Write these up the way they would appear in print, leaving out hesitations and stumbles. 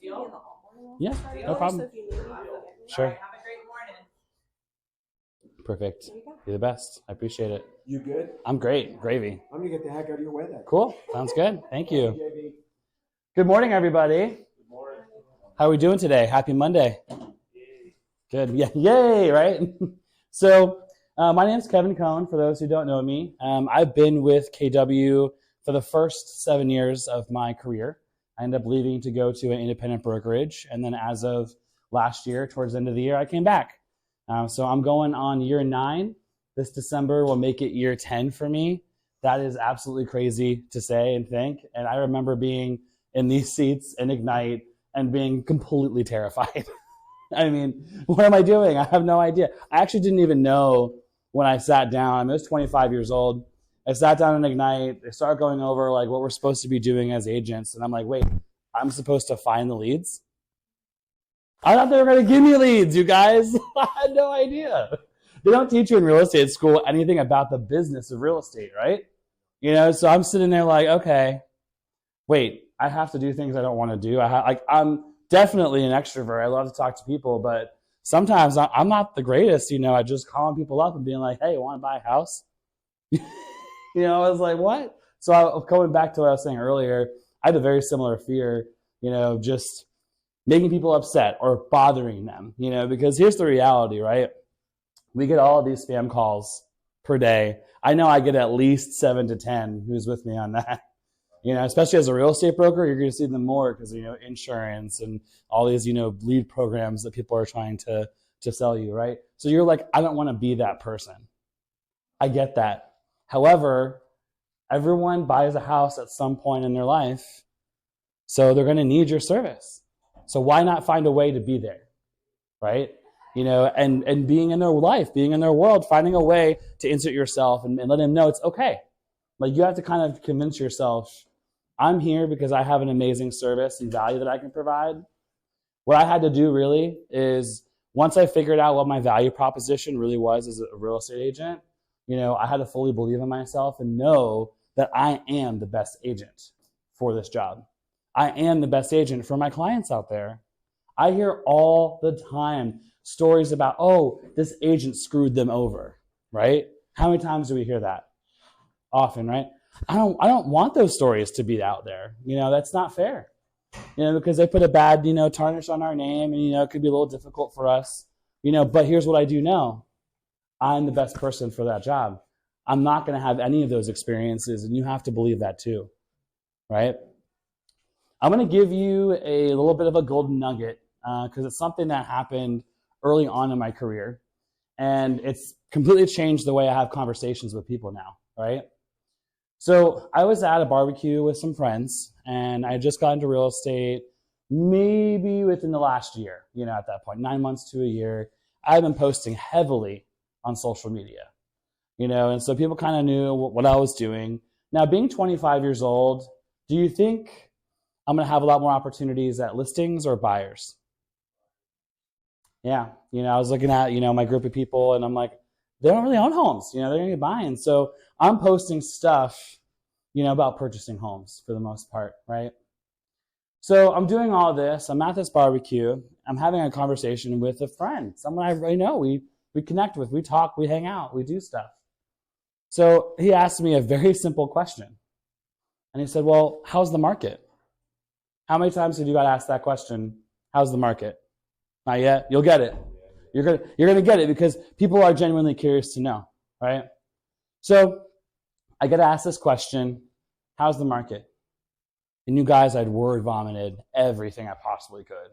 Yeah, no problem. Sure. Have a great morning. Perfect. You're the best. I appreciate it. You good? I'm great. Gravy. I'm going to get the heck out of your way then. Cool. Sounds good. Thank you. JB. Good morning, everybody. Good morning. How are we doing today? Happy Monday. Good. Yeah. Yay, right? So my name is Kevin Cohn, for those who don't know me. I've been with KW for the first 7 years of my career. I ended up leaving to go to an independent brokerage. And then as of last year, towards the end of the year, I came back. So I'm going on year 9. This December will make it year 10 for me. That is absolutely crazy to say and think. And I remember being in these seats in Ignite and being completely terrified. I mean, what am I doing? I have no idea. I actually didn't even know when I sat down. I was 25 years old. I sat down in Ignite. They started going over like what we're supposed to be doing as agents. And I'm like, wait, I'm supposed to find the leads? I thought they were going to give me leads, you guys. I had no idea. They don't teach you in real estate school anything about the business of real estate, right? You know, so I'm sitting there like, okay, wait, I have to do things I don't want to do. I'm definitely an extrovert. I love to talk to people, but sometimes I'm not the greatest, you know, at just calling people up and being like, hey, you want to buy a house? You know, I was like, what? So going back to what I was saying earlier, I had a very similar fear, you know, just making people upset or bothering them, you know, because here's the reality, right? We get all of these spam calls per day. I know I get at least 7 to 10. Who's with me on that? You know, especially as a real estate broker, you're going to see them more because, you know, insurance and all these, you know, lead programs that people are trying to sell you, right? So you're like, I don't want to be that person. I get that. However, everyone buys a house at some point in their life, so they're going to need your service. So why not find a way to be there, right? You know, and being in their life, being in their world, finding a way to insert yourself and let them know it's okay. Like you have to kind of convince yourself, I'm here because I have an amazing service and value that I can provide. What I had to do really is once I figured out what my value proposition really was as a real estate agent, you know, I had to fully believe in myself and know that I am the best agent for this job. I am the best agent for my clients out there. I hear all the time stories about, oh, this agent screwed them over, right? How many times do we hear that? Often, right? I don't want those stories to be out there. You know, that's not fair. You know, because they put a bad, you know, tarnish on our name and, you know, it could be a little difficult for us. You know, but here's what I do know. I'm the best person for that job. I'm not going to have any of those experiences, and you have to believe that too, right? I'm going to give you a little bit of a golden nugget because it's something that happened early on in my career, and it's completely changed the way I have conversations with people now, right? So I was at a barbecue with some friends, and I had just got into real estate maybe within the last year, you know, at that point, 9 months to a year. I've been posting heavily on social media, you know, and so people kind of knew what I was doing. Now, being 25 years old, do you think I'm going to have a lot more opportunities at listings or buyers? Yeah, you know, I was looking at, you know, my group of people, and I'm like, they don't really own homes, you know, they're going to be buying. So I'm posting stuff, you know, about purchasing homes for the most part, right? So I'm doing all this. I'm at this barbecue. I'm having a conversation with a friend, someone I really know. We connect with, we talk, we hang out, we do stuff. So he asked me a very simple question. And he said, well, how's the market? How many times have you got asked that question? How's the market? Not yet. You'll get it. You're gonna get it because people are genuinely curious to know, right? So I get asked this question, how's the market? And you guys, I'd word vomited everything I possibly could.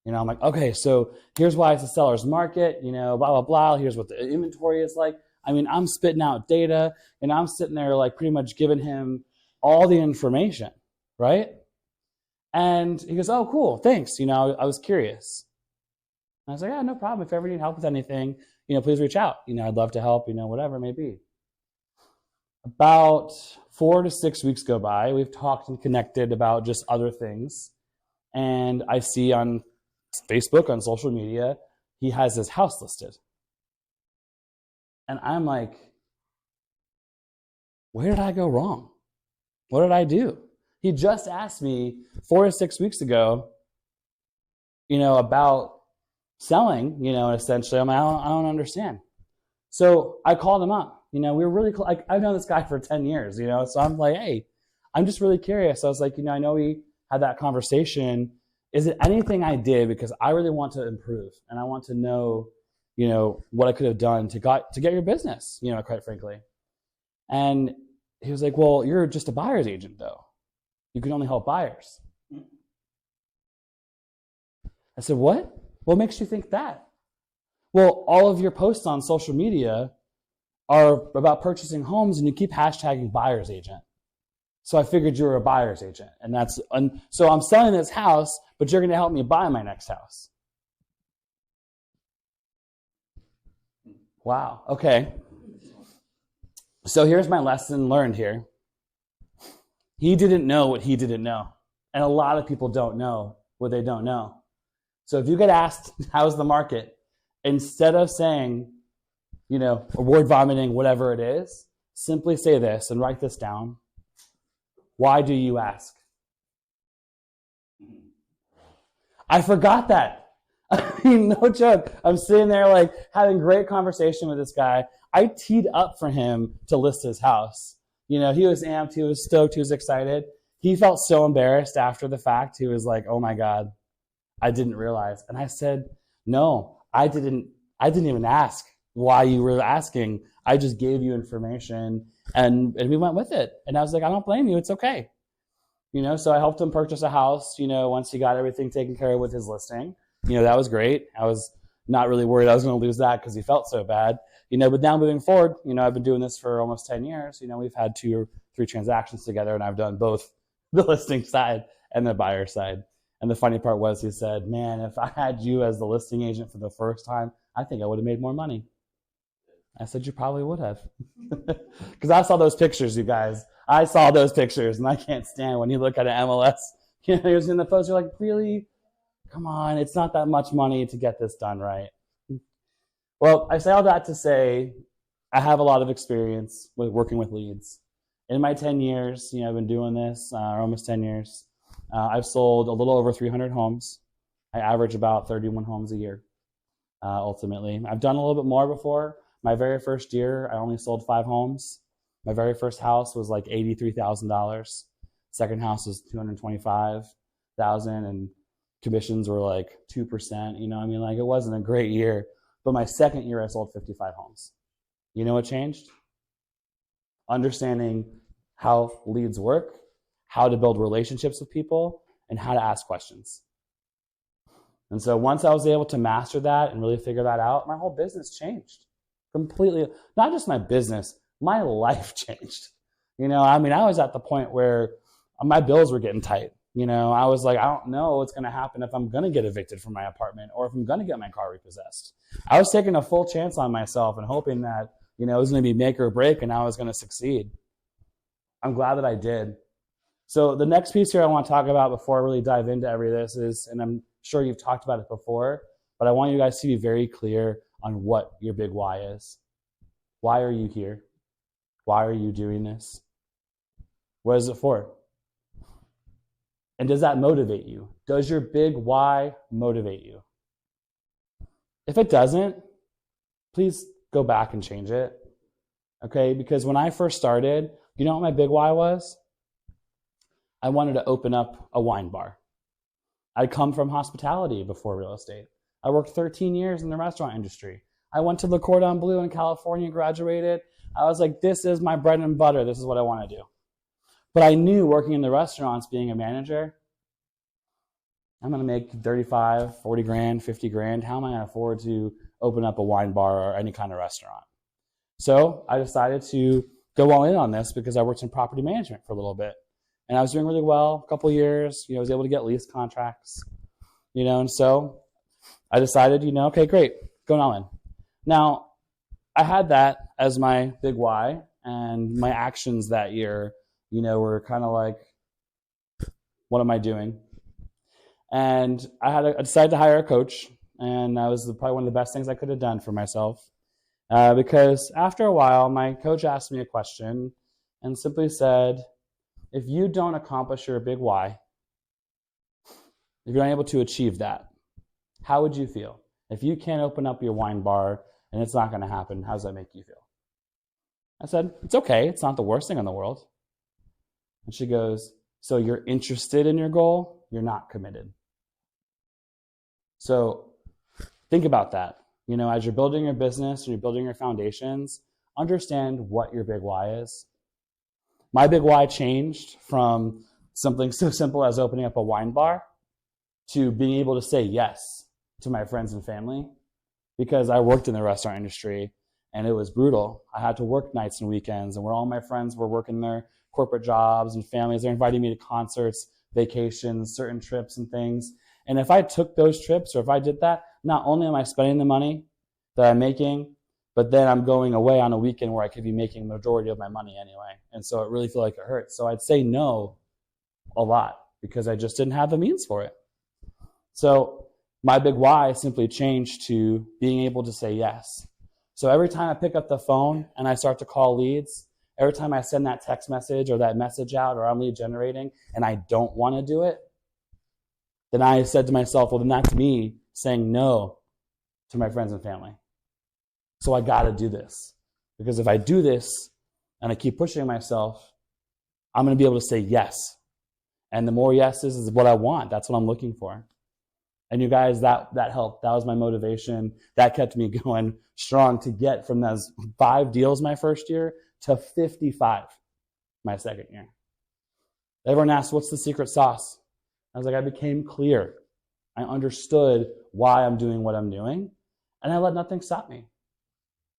You know, I'm like, okay, so here's why it's a seller's market, you know, blah, blah, blah. Here's what the inventory is like. I mean, I'm spitting out data, and I'm sitting there like pretty much giving him all the information, right? And he goes, oh, cool, thanks. You know, I was curious. And I was like, yeah, no problem. If you ever need help with anything, you know, please reach out. You know, I'd love to help, you know, whatever it may be. About 4 to 6 weeks go by. We've talked and connected about just other things. And I see on Facebook, on social media, he has his house listed. And I'm like, where did I go wrong? What did I do? He just asked me 4 to 6 weeks ago, about selling, essentially. I'm like, I don't understand. So I called him up. We were really close. Like, I've known this guy for 10 years, so I'm like, hey, I'm just really curious. I was like, I know we had that conversation. Is it anything I did? Because I really want to improve and I want to know, what I could have done to get your business, quite frankly. And he was like, well, you're just a buyer's agent though. You can only help buyers. I said, what? What makes you think that? Well, all of your posts on social media are about purchasing homes and you keep hashtagging buyer's agent. So I figured you were a buyer's agent. So I'm selling this house, but you're going to help me buy my next house. Wow. Okay. So here's my lesson learned here. He didn't know what he didn't know. And a lot of people don't know what they don't know. So if you get asked, how's the market? Instead of saying, word vomiting, whatever it is, simply say this and write this down. Why do you ask? I forgot that. I mean, no joke. I'm sitting there like having great conversation with this guy. I teed up for him to list his house. He was amped, he was stoked, he was excited. He felt so embarrassed after the fact. He was like, oh my God, I didn't realize. And I said, no, I didn't even ask why you were asking. I just gave you information and we went with it. And I was like, I don't blame you. It's okay. So I helped him purchase a house, once he got everything taken care of with his listing. That was great. I was not really worried I was going to lose that because he felt so bad. But now moving forward, I've been doing this for almost 10 years. We've had 2 or 3 transactions together and I've done both the listing side and the buyer side. And the funny part was he said, man, if I had you as the listing agent for the first time, I think I would have made more money. I said, you probably would have. Because I saw those pictures, you guys. I saw those pictures, and I can't stand when you look at an MLS. He was in the post, you're like, really? Come on, it's not that much money to get this done right. Well, I say all that to say I have a lot of experience with working with leads. In my 10 years, I've been doing this, almost 10 years. I've sold a little over 300 homes. I average about 31 homes a year, ultimately. I've done a little bit more before. My very first year, I only sold 5 homes. My very first house was like $83,000. Second house was $225,000, and commissions were like 2%. It wasn't a great year. But my second year, I sold 55 homes. You know what changed? Understanding how leads work, how to build relationships with people, and how to ask questions. And so once I was able to master that and really figure that out, my whole business changed completely. Not just my business, my life changed. I was at the point where my bills were getting tight. I was like, I don't know what's going to happen if I'm going to get evicted from my apartment or if I'm going to get my car repossessed. I was taking a full chance on myself and hoping that, it was going to be make or break and I was going to succeed. I'm glad that I did. So the next piece here I want to talk about before I really dive into every of this is, and I'm sure you've talked about it before, but I want you guys to be very clear on what your big why is. Why are you here? Why are you doing this? What is it for? And does that motivate you? Does your big why motivate you? If it doesn't, please go back and change it. Okay? Because when I first started, you know what my big why was? I wanted to open up a wine bar. I'd come from hospitality before real estate. I worked 13 years in the restaurant industry. I went to Le Cordon Bleu in California, graduated. I was like, this is my bread and butter. This is what I want to do. But I knew working in the restaurants, being a manager, I'm going to make 35, 40 grand, 50 grand. How am I going to afford to open up a wine bar or any kind of restaurant? So I decided to go all in on this because I worked in property management for a little bit. And I was doing really well, a couple of years. I was able to get lease contracts, and so I decided, okay, great, going all in. Now, I had that as my big why, and my actions that year, were kind of like, what am I doing? And I decided to hire a coach, and that was probably one of the best things I could have done for myself. Because after a while, my coach asked me a question and simply said, if you don't accomplish your big why, if you're not able to achieve that, How would you feel? If you can't open up your wine bar and it's not going to happen, how does that make you feel? I said, it's okay. It's not the worst thing in the world. And she goes, so you're interested in your goal, you're not committed. So think about that. As you're building your business and you're building your foundations, understand what your big why is. My big why changed from something so simple as opening up a wine bar to being able to say yes to my friends and family, because I worked in the restaurant industry and it was brutal. I had to work nights and weekends, and where all my friends were working their corporate jobs and families, they're inviting me to concerts, vacations, certain trips and things. And if I took those trips, or if I did that, not only am I spending the money that I'm making, but then I'm going away on a weekend where I could be making the majority of my money anyway. And so it really felt like it hurts. So I'd say no a lot because I just didn't have the means for it. So my big why simply changed to being able to say yes. So every time I pick up the phone and I start to call leads, every time I send that text message or that message out, or I'm lead generating and I don't want to do it, then I said to myself, well, then that's me saying no to my friends and family. So I got to do this, because if I do this and I keep pushing myself, I'm going to be able to say yes. And the more yeses is what I want. That's what I'm looking for. And you guys, that helped. That was my motivation. That kept me going strong to get from those 5 deals my first year to 55 my second year. Everyone asked, what's the secret sauce? I was like, I became clear. I understood why I'm doing what I'm doing, and I let nothing stop me.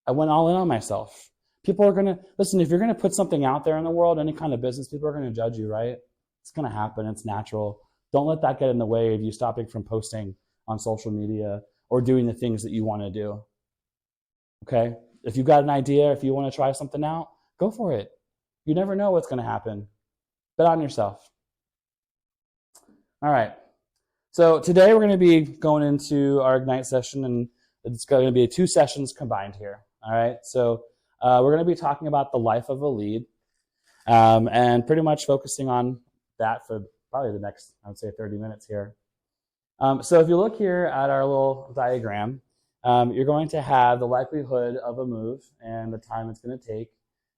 I went all in on myself. People are going to, listen, if you're going to put something out there in the world, any kind of business, people are going to judge you, right? It's going to happen. It's natural. Don't let that get in the way of you stopping from posting on social media or doing the things that you want to do. Okay? If you've got an idea, if you want to try something out, go for it. You never know what's going to happen. Bet on yourself. All right. So today we're going to be going into our Ignite session, and it's going to be 2 sessions combined here. All right. So we're going to be talking about the life of a lead, and pretty much focusing on that for probably the next, I would say, 30 minutes here. So if you look here at our little diagram, you're going to have the likelihood of a move and the time it's going to take.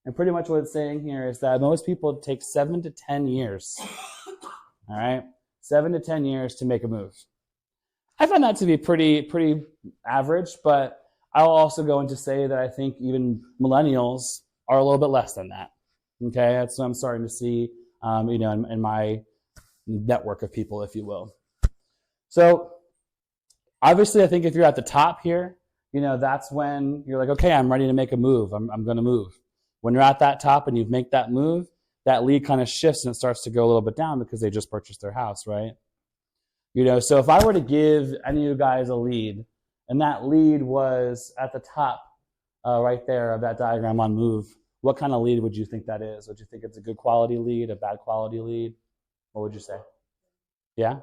And pretty much what it's saying here is that most people take 7 to 10 years. All right. 7 to 10 years to make a move. I find that to be pretty average, but I'll also go into say that I think even millennials are a little bit less than that. Okay, that's what I'm starting to see, in my network of people, if you will. So obviously, I think if you're at the top here, that's when you're like, okay, I'm ready to make a move. I'm going to move. When you're at that top and you make that move, that lead kind of shifts and it starts to go a little bit down because they just purchased their house, right? So if I were to give any of you guys a lead, and that lead was at the top right there of that diagram on move, what kind of lead would you think that is? Would you think it's a good quality lead, a bad quality lead? What would you say? Yeah?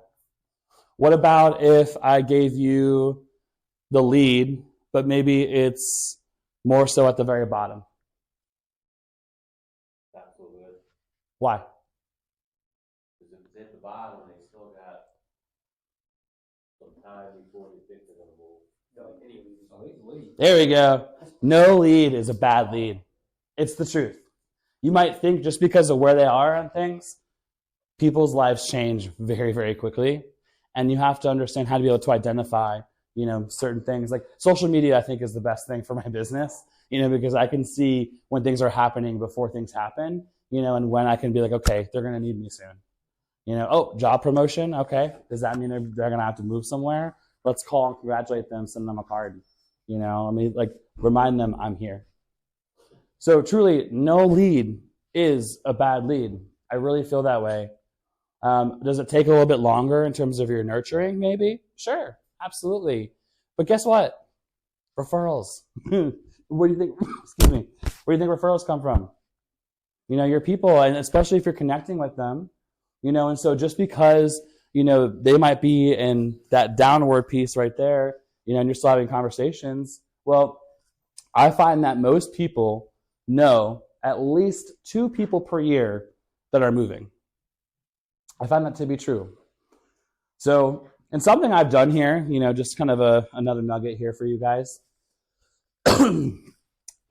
What about if I gave you the lead, but maybe it's more so at the very bottom? That's so good. Why? Because if it's at the bottom, they still got some time before they think they're going to move. There we go. No lead is a bad lead. It's the truth. You might think just because of where they are on things, people's lives change very, very quickly. And you have to understand how to be able to identify, certain things. Like social media, I think, is the best thing for my business, because I can see when things are happening before things happen, and when I can be like, okay, they're going to need me soon. Job promotion. Okay. Does that mean they're going to have to move somewhere? Let's call and congratulate them, send them a card. Remind them I'm here. So truly, no lead is a bad lead. I really feel that way. Does it take a little bit longer in terms of your nurturing? Maybe. Sure. Absolutely. But guess what? Referrals. Where do you think, excuse me, where do you think referrals come from? Your people, and especially if you're connecting with them, and so just because, they might be in that downward piece right there, and you're still having conversations. Well, I find that most people know at least 2 people per year that are moving. I find that to be true. So And something I've done here, just kind of another nugget here for you guys.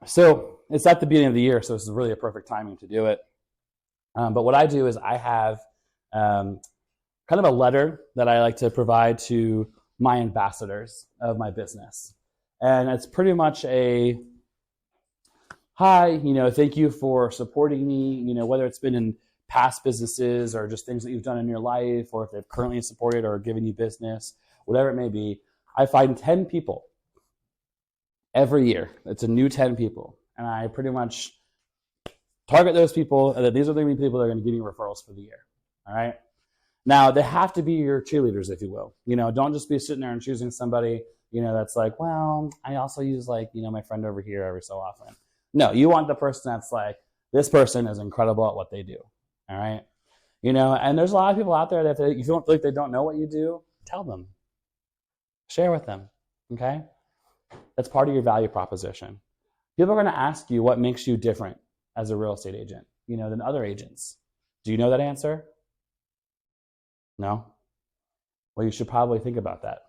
So it's at the beginning of the year, so this is really a perfect timing to do it. But what I do is I have kind of a letter that I like to provide to my ambassadors of my business. And it's pretty much a, hi, thank you for supporting me, whether it's been in past businesses or just things that you've done in your life, or if they've currently supported or given you business, whatever it may be. I find 10 people every year. It's a new 10 people. And I pretty much target those people, and these are the people that are going to give you referrals for the year. All right. Now, they have to be your cheerleaders, if you will. Don't just be sitting there and choosing somebody, that's like, well, I also use my friend over here every so often. No, you want the person that's like, this person is incredible at what they do. All right. And there's a lot of people out there that if you don't feel like they don't know what you do, tell them. Share with them. Okay. That's part of your value proposition. People are going to ask you what makes you different as a real estate agent, than other agents. Do you know that answer? No? Well, you should probably think about that,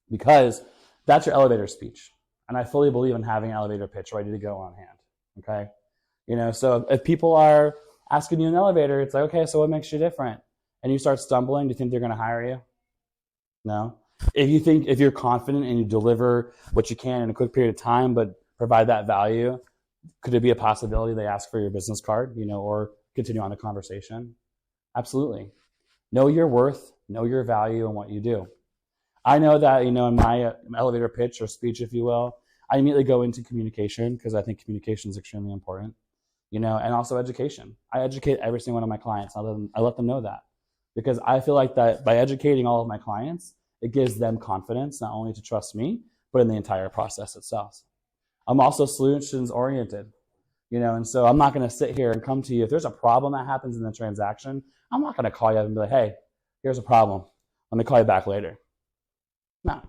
because that's your elevator speech. And I fully believe in having an elevator pitch ready to go on hand. Okay? So if people are asking you in the elevator, it's like, okay, so what makes you different? And you start stumbling, do you think they're going to hire you? No. If you're confident and you deliver what you can in a quick period of time, but provide that value, could it be a possibility they ask for your business card, or continue on the conversation? Absolutely. Know your worth, know your value, and what you do. I know that, in my elevator pitch or speech, if you will, I immediately go into communication, because I think communication is extremely important, and also education. I educate every single one of my clients. I let them know that, because I feel like that by educating all of my clients, it gives them confidence, not only to trust me, but in the entire process itself. I'm also solutions oriented, and so I'm not going to sit here and come to you. If there's a problem that happens in the transaction, I'm not going to call you up and be like, hey, here's a problem. Let me call you back later. No.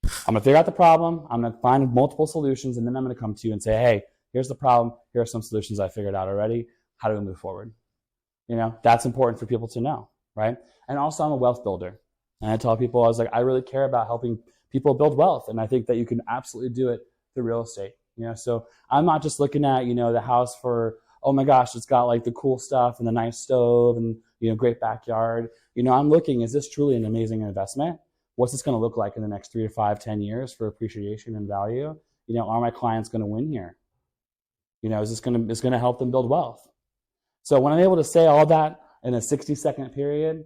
I'm going to figure out the problem. I'm going to find multiple solutions, and then I'm going to come to you and say, hey, here's the problem. Here are some solutions I figured out already. How do we move forward? That's important for people to know, right? And also, I'm a wealth builder. And I tell people, I was like, I really care about helping people build wealth. And I think that you can absolutely do it through real estate. So I'm not just looking at, the house for, oh my gosh, it's got like the cool stuff and the nice stove and, great backyard. I'm looking, is this truly an amazing investment? What's this going to look like in the next 3 to 5, 10 years for appreciation and value? Are my clients going to win here? Is this going to help them build wealth? So when I'm able to say all that in a 60-second period,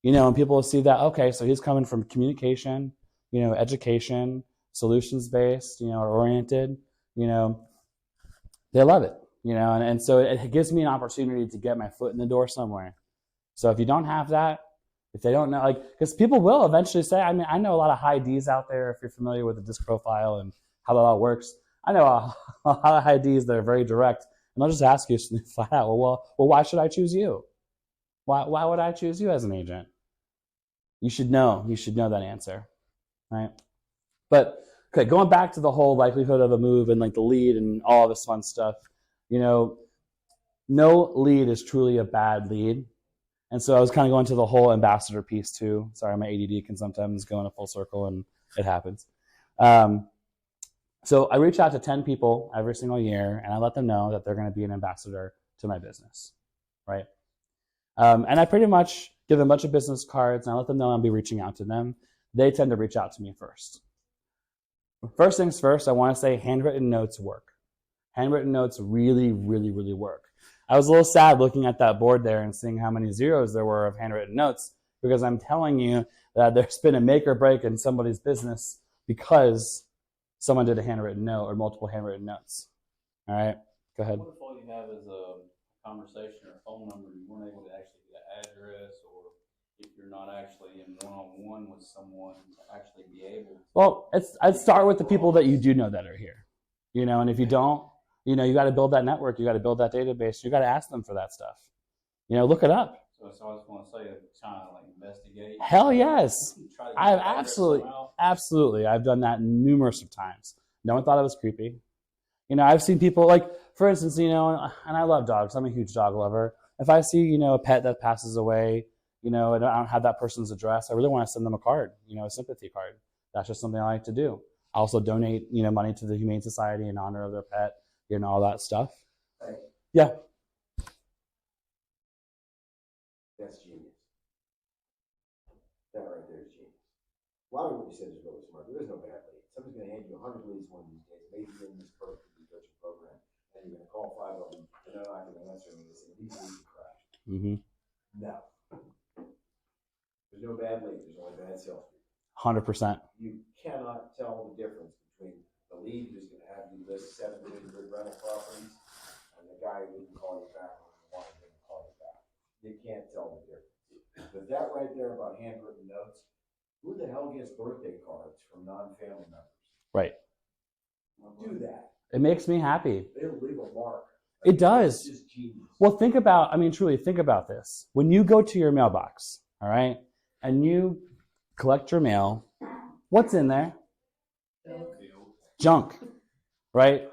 and people will see that, okay, so he's coming from communication, education, solutions-based, or oriented, they love it, and so it gives me an opportunity to get my foot in the door somewhere. So if you don't have that, if they don't know, because people will eventually say, I know a lot of high Ds out there, if you're familiar with the disc profile and how that all works. I know a lot of high Ds that are very direct, and they'll just ask you flat out, well, why should I choose you? Why would I choose you as an agent? You should know that answer, right? But okay, going back to the whole likelihood of a move and the lead and all this fun stuff, no lead is truly a bad lead. And so I was kind of going to the whole ambassador piece too. Sorry, my ADD can sometimes go in a full circle, and it happens. So I reach out to 10 people every single year, and I let them know that they're going to be an ambassador to my business, right? And I pretty much give them a bunch of business cards, and I let them know I'll be reaching out to them. They tend to reach out to me first. First things first, I want to say handwritten notes work. Handwritten notes really, really, really work. I was a little sad looking at that board there and seeing how many zeros there were of handwritten notes, because I'm telling you that there's been a make or break in somebody's business because someone did a handwritten note or multiple handwritten notes. All right, go ahead. What if all you have is a conversation or a phone number, you weren't able to actually get an address, or if you're not actually in one-on-one with someone to actually be able to... Well, I'd start with the people that you do know that are here, and if you don't, you got to build that network, you got to build that database, you got to ask them for that stuff. Look it up. So I was going to say, trying to investigate. Hell yes. I've absolutely. I've done that numerous of times. No one thought it was creepy. I've seen people for instance, and I love dogs. I'm a huge dog lover. If I see, a pet that passes away, and I don't have that person's address, I really want to send them a card, a sympathy card. That's just something I like to do. I also donate, money to the Humane Society in honor of their pet, all that stuff. Hey. Yeah. That's genius. That right there is genius. A lot of what you said is really smart. There is no bad lead. Somebody's going to hand you 100 leads one of these days, maybe in this perfect nutrition program, and you're going to call 5 of them, and they're not going to answer them, and they say, these leads are crap. Mm-hmm. No. There's no bad lead. There's only bad salespeople. 100%. You cannot tell the difference between the lead who's going to have you list 7 really good rental properties and the guy who didn't call you back or the one who didn't call you back. You can't tell the difference. But that right there about handwritten notes, who the hell gets birthday cards from non-family members? Right. Do that. It makes me happy. It'll leave a mark. It does. It's just genius. Well, truly think about this. When you go to your mailbox, all right, and you collect your mail, what's in there? Junk, right?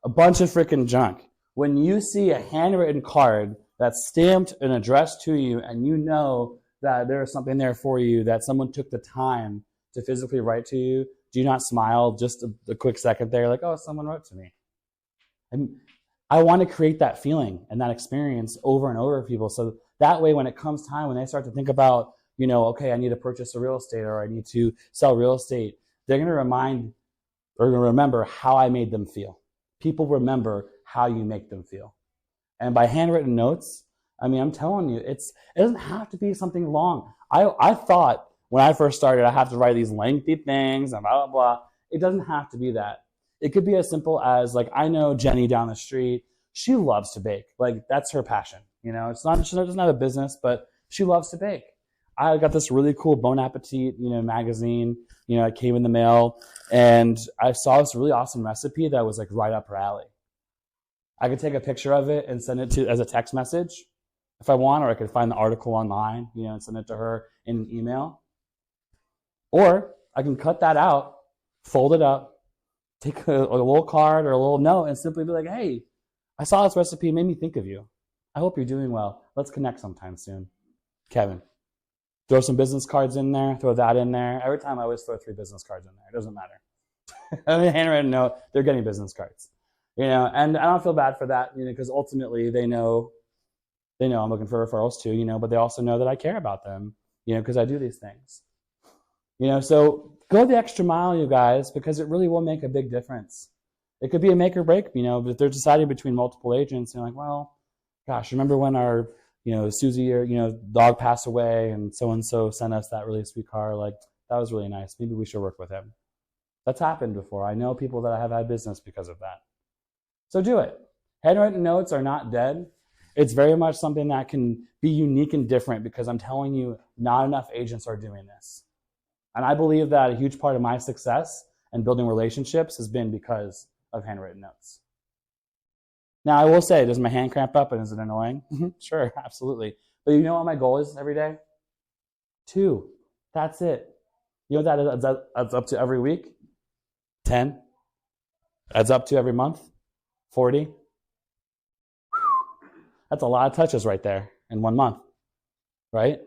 A bunch of freaking junk. When you see a handwritten card that's stamped and addressed to you, and you know that there's something there for you, that someone took the time to physically write to you, do you not smile just a quick second there, like, oh, someone wrote to me? And I want to create that feeling and that experience over and over for people. So that way, when it comes time, when they start to think about, okay, I need to purchase a real estate or I need to sell real estate, they're going to remember how I made them feel. People remember how you make them feel. And by handwritten notes, I'm telling you, it doesn't have to be something long. I thought when I first started, I have to write these lengthy things and blah, blah, blah. It doesn't have to be that. It could be as simple as, like, I know Jenny down the street, she loves to bake. Like, that's her passion. She doesn't have a business, but she loves to bake. I got this really cool Bon Appetit, magazine, it came in the mail, and I saw this really awesome recipe that was like right up her alley. I could take a picture of it and send it as a text message if I want, or I could find the article online, and send it to her in an email. Or I can cut that out, fold it up, take a little card or a little note and simply be like, hey, I saw this recipe, it made me think of you. I hope you're doing well. Let's connect sometime soon. Kevin. Throw some business cards in there, throw that in there. Every time I always throw 3 business cards in there. It doesn't matter. Handwritten note, they're getting business cards. And I don't feel bad for that, because ultimately they know I'm looking for referrals too, but they also know that I care about them, because I do these things. So go the extra mile, you guys, because it really will make a big difference. It could be a make or break, if they're deciding between multiple agents, and like, well, gosh, remember when our Susie or, dog passed away and so sent us that really sweet card. Like, that was really nice. Maybe we should work with him. That's happened before. I know people that have had business because of that. So do it. Handwritten notes are not dead. It's very much something that can be unique and different, because I'm telling you, not enough agents are doing this. And I believe that a huge part of my success and building relationships has been because of handwritten notes. Now, I will say, does my hand cramp up and is it annoying? Sure, absolutely. But you know what my goal is every day? 2. That's it. You know what that adds up to every week? 10. Adds up to every month? 40. That's a lot of touches right there in 1 month, right?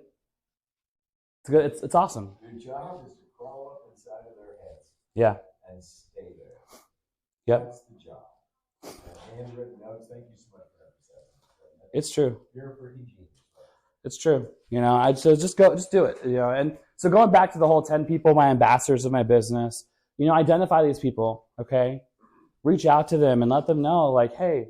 It's good. It's awesome. Your job is to crawl up inside of their heads. Yeah. And stay there. Yep. That's the job. Handwritten notes. Thank you so much for that. It's true. You're a pretty genius. It's true. So just do it. And so going back to the whole 10 people, my ambassadors of my business, identify these people, okay? Reach out to them and let them know, like, hey,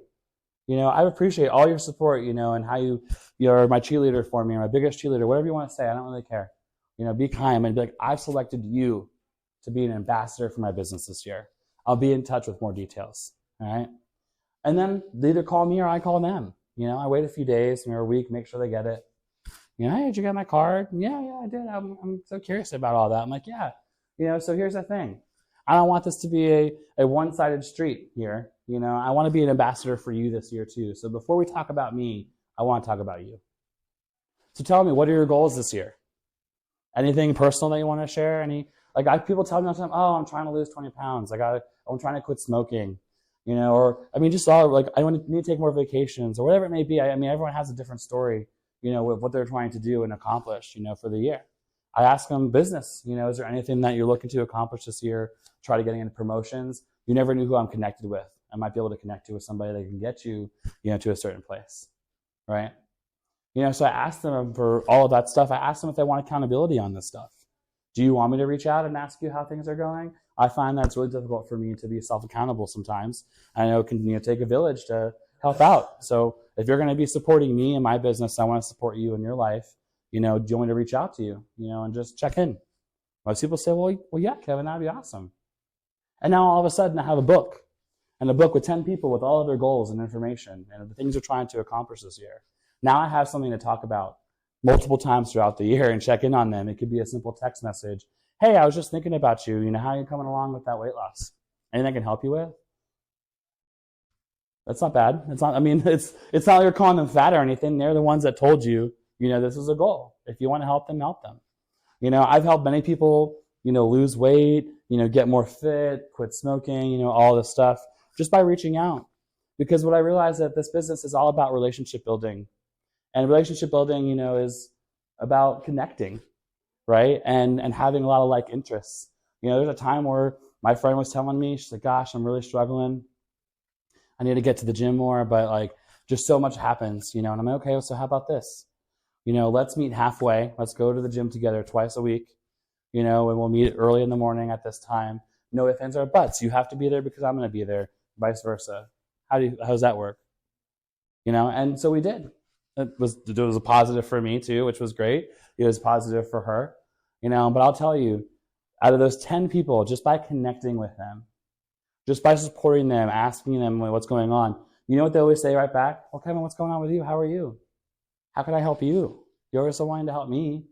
I appreciate all your support, and how you're my cheerleader for me, or my biggest cheerleader, whatever you want to say. I don't really care. Be kind and be like, I've selected you to be an ambassador for my business this year. I'll be in touch with more details. All right. And then they either call me or I call them. I wait a few days, or a week, make sure they get it. Hey, did you get my card? Yeah, I did. I'm so curious about all that. I'm like, yeah. So here's the thing. I don't want this to be a one-sided street here. I want to be an ambassador for you this year too. So before we talk about me, I want to talk about you. So tell me, what are your goals this year? Anything personal that you want to share? People tell me all the time, oh, I'm trying to lose 20 pounds. I'm trying to quit smoking. I need to take more vacations or whatever it may be. Everyone has a different story, with what they're trying to do and accomplish, for the year. I ask them business, is there anything that you're looking to accomplish this year? Try to getting into promotions. You never knew who I'm connected with. I might be able to connect you with somebody that can get you, to a certain place, right? So I asked them for all of that stuff. I asked them if they want accountability on this stuff. Do you want me to reach out and ask you how things are going? I find that it's really difficult for me to be self-accountable sometimes. I know it can take a village to help out. So if you're going to be supporting me in my business, I want to support you in your life. Do you want me to reach out to you, and just check in? Most people say, well, yeah, Kevin, that'd be awesome. And now all of a sudden I have a book, and a book with 10 people with all of their goals and information and the things they're trying to accomplish this year. Now I have something to talk about multiple times throughout the year and check in on them. It could be a simple text message. Hey, I was just thinking about you. How are you coming along with that weight loss? Anything I can help you with? That's not bad. It's not like you're calling them fat or anything. They're the ones that told you, this is a goal. If you want to help them, help them. I've helped many people, lose weight, get more fit, quit smoking, all this stuff just by reaching out. Because what I realized that this business is all about relationship building. And relationship building, is about connecting, right? And having a lot of like interests. There's a time where my friend was telling me, she's like, gosh, I'm really struggling. I need to get to the gym more, but just so much happens, and I'm like, okay, so how about this? Let's meet halfway. Let's go to the gym together twice a week, and we'll meet early in the morning at this time. No ifs, ands, or buts. You have to be there because I'm going to be there, vice versa. How does that work? And so we did. It was a positive for me too, which was great. It was positive for her, but I'll tell you, out of those 10 people, just by connecting with them, just by supporting them, asking them what's going on, you know what they always say right back? Well, Kevin, what's going on with you? How are you? How can I help you? You're always so wanting to help me.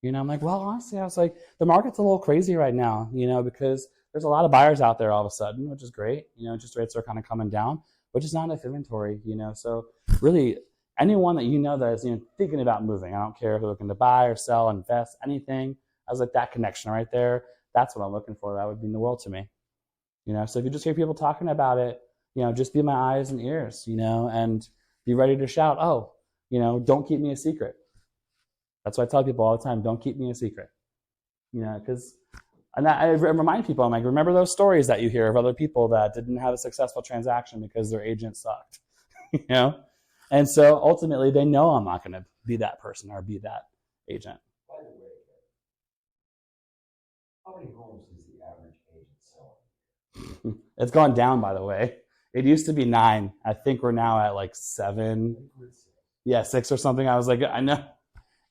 I'm like, well, honestly, I was like, the market's a little crazy right now, because there's a lot of buyers out there all of a sudden, which is great. Interest rates are kind of coming down, but just not enough inventory, So really, anyone that that is thinking about moving, I don't care if they're looking to buy or sell, invest, anything. I was like, that connection right there, that's what I'm looking for. That would mean the world to me. So if you just hear people talking about it, just be my eyes and ears, and be ready to shout, oh, don't keep me a secret. That's what I tell people all the time. Don't keep me a secret. And I remind people, I'm like, remember those stories that you hear of other people that didn't have a successful transaction because their agent sucked, And so ultimately they know I'm not going to be that person or be that agent. By the way, how many homes is the average agent selling? It's gone down, by the way. It used to be 9. I think we're now at like 7. Yeah, 6 or something. I was like, I know.